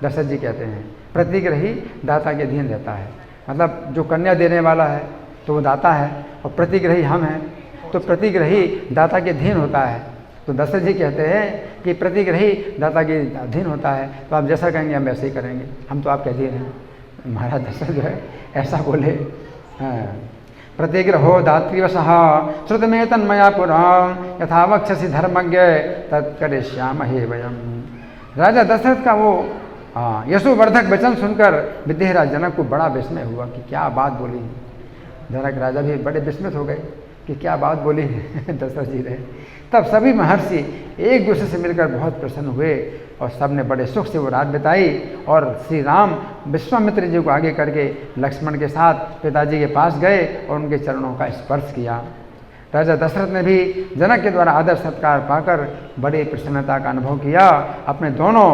दशरथ जी कहते हैं प्रतिग्रही दाता के अधीन रहता है, मतलब जो कन्या देने वाला है तो वो दाता है और प्रतिग्रही हम हैं, तो प्रतिग्रही दाता के अधीन होता है। तो दशरथ जी कहते हैं कि प्रतिग्रही दाता के अधीन होता है, तो आप जैसा कहेंगे हम वैसे ही करेंगे, हम तो आपके अधीन हैं। महाराज दशरथ जो है ऐसा बोले। प्रतिग्रहो दातृवशः श्रुतमे तन्मया पुरा यथा वक्षसि धर्मज्ञ तत्करिष्यामहे वयम्। राजा दशरथ का वो यशोवर्धक वचन सुनकर विदेहराज जनक को बड़ा विस्मय हुआ कि क्या बात बोली। जनक राजा भी बड़े विस्मित हो गए कि क्या बात बोली दशरथ जी ने। तब सभी महर्षि एक दूसरे से मिलकर बहुत प्रसन्न हुए और सब ने बड़े सुख से वो रात बिताई। और श्री राम विश्वामित्र जी को आगे करके लक्ष्मण के साथ पिताजी के पास गए और उनके चरणों का स्पर्श किया। राजा दशरथ ने भी जनक के द्वारा आदर सत्कार पाकर बड़ी प्रसन्नता का अनुभव किया। अपने दोनों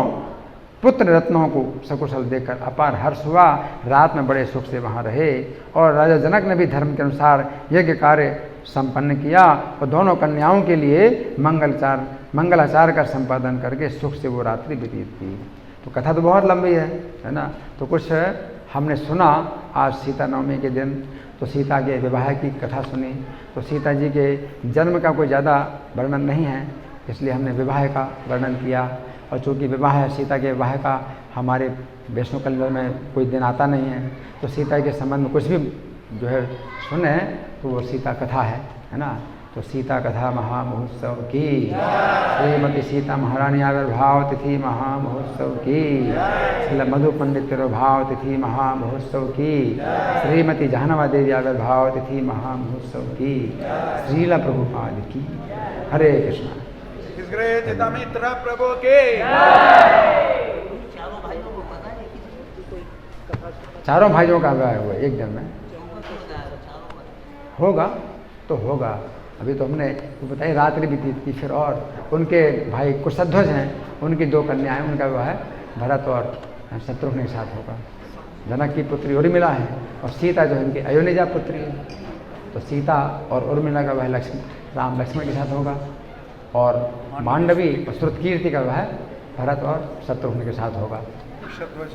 पुत्र रत्नों को सकुशल देखकर अपार हर्ष हुआ। रात में बड़े सुख से वहाँ रहे और राजा जनक ने भी धर्म के अनुसार यज्ञ कार्य संपन्न किया और दोनों कन्याओं के लिए मंगलाचार का संपादन करके सुख से वो रात्रि व्यतीत की। तो कथा तो बहुत लंबी है ना। तो कुछ हमने सुना आज सीता नवमी के दिन, तो सीता के विवाह की कथा सुनी। तो सीता जी के जन्म का कोई ज़्यादा वर्णन नहीं है, इसलिए हमने विवाह का वर्णन किया। और चूँकि विवाह है, सीता के विवाह का हमारे वैष्णव कल्चर में कोई दिन आता नहीं है, तो सीता के संबंध में कुछ भी जो है सुने तो वो सीता कथा है ना। तो सीता कथा महामहोत्सव की, श्रीमती सीता महारानी आविर्भाव तिथि महामहोत्सव की, श्री मधु पंडित तिरुभाव तिथि महामहोत्सव की, श्रीमती जहनवा देवी आविर्भाव तिथि महामहोत्सव की, श्रीला प्रभुपाद की। हरे कृष्णा। मित्र प्रभु के चारों भाइयों का विवाह हुआ एक दिन में। होगा तो होगा, अभी तो हमने बताइए रात्रि बीती थी। फिर और उनके भाई कुशध्वज हैं, उनकी 2 कन्याएं, उनका विवाह भरत और शत्रुघ्न के साथ होगा। जनक की पुत्री उर्मिला है और सीता जो है इनकी अयोनिजा पुत्री है। तो सीता और उर्मिला का विवाह राम लक्ष्मण के साथ होगा और मांडवी और श्रुतकीर्ति का विवाह भरत और शत्रुघ्न के साथ होगा। शतवज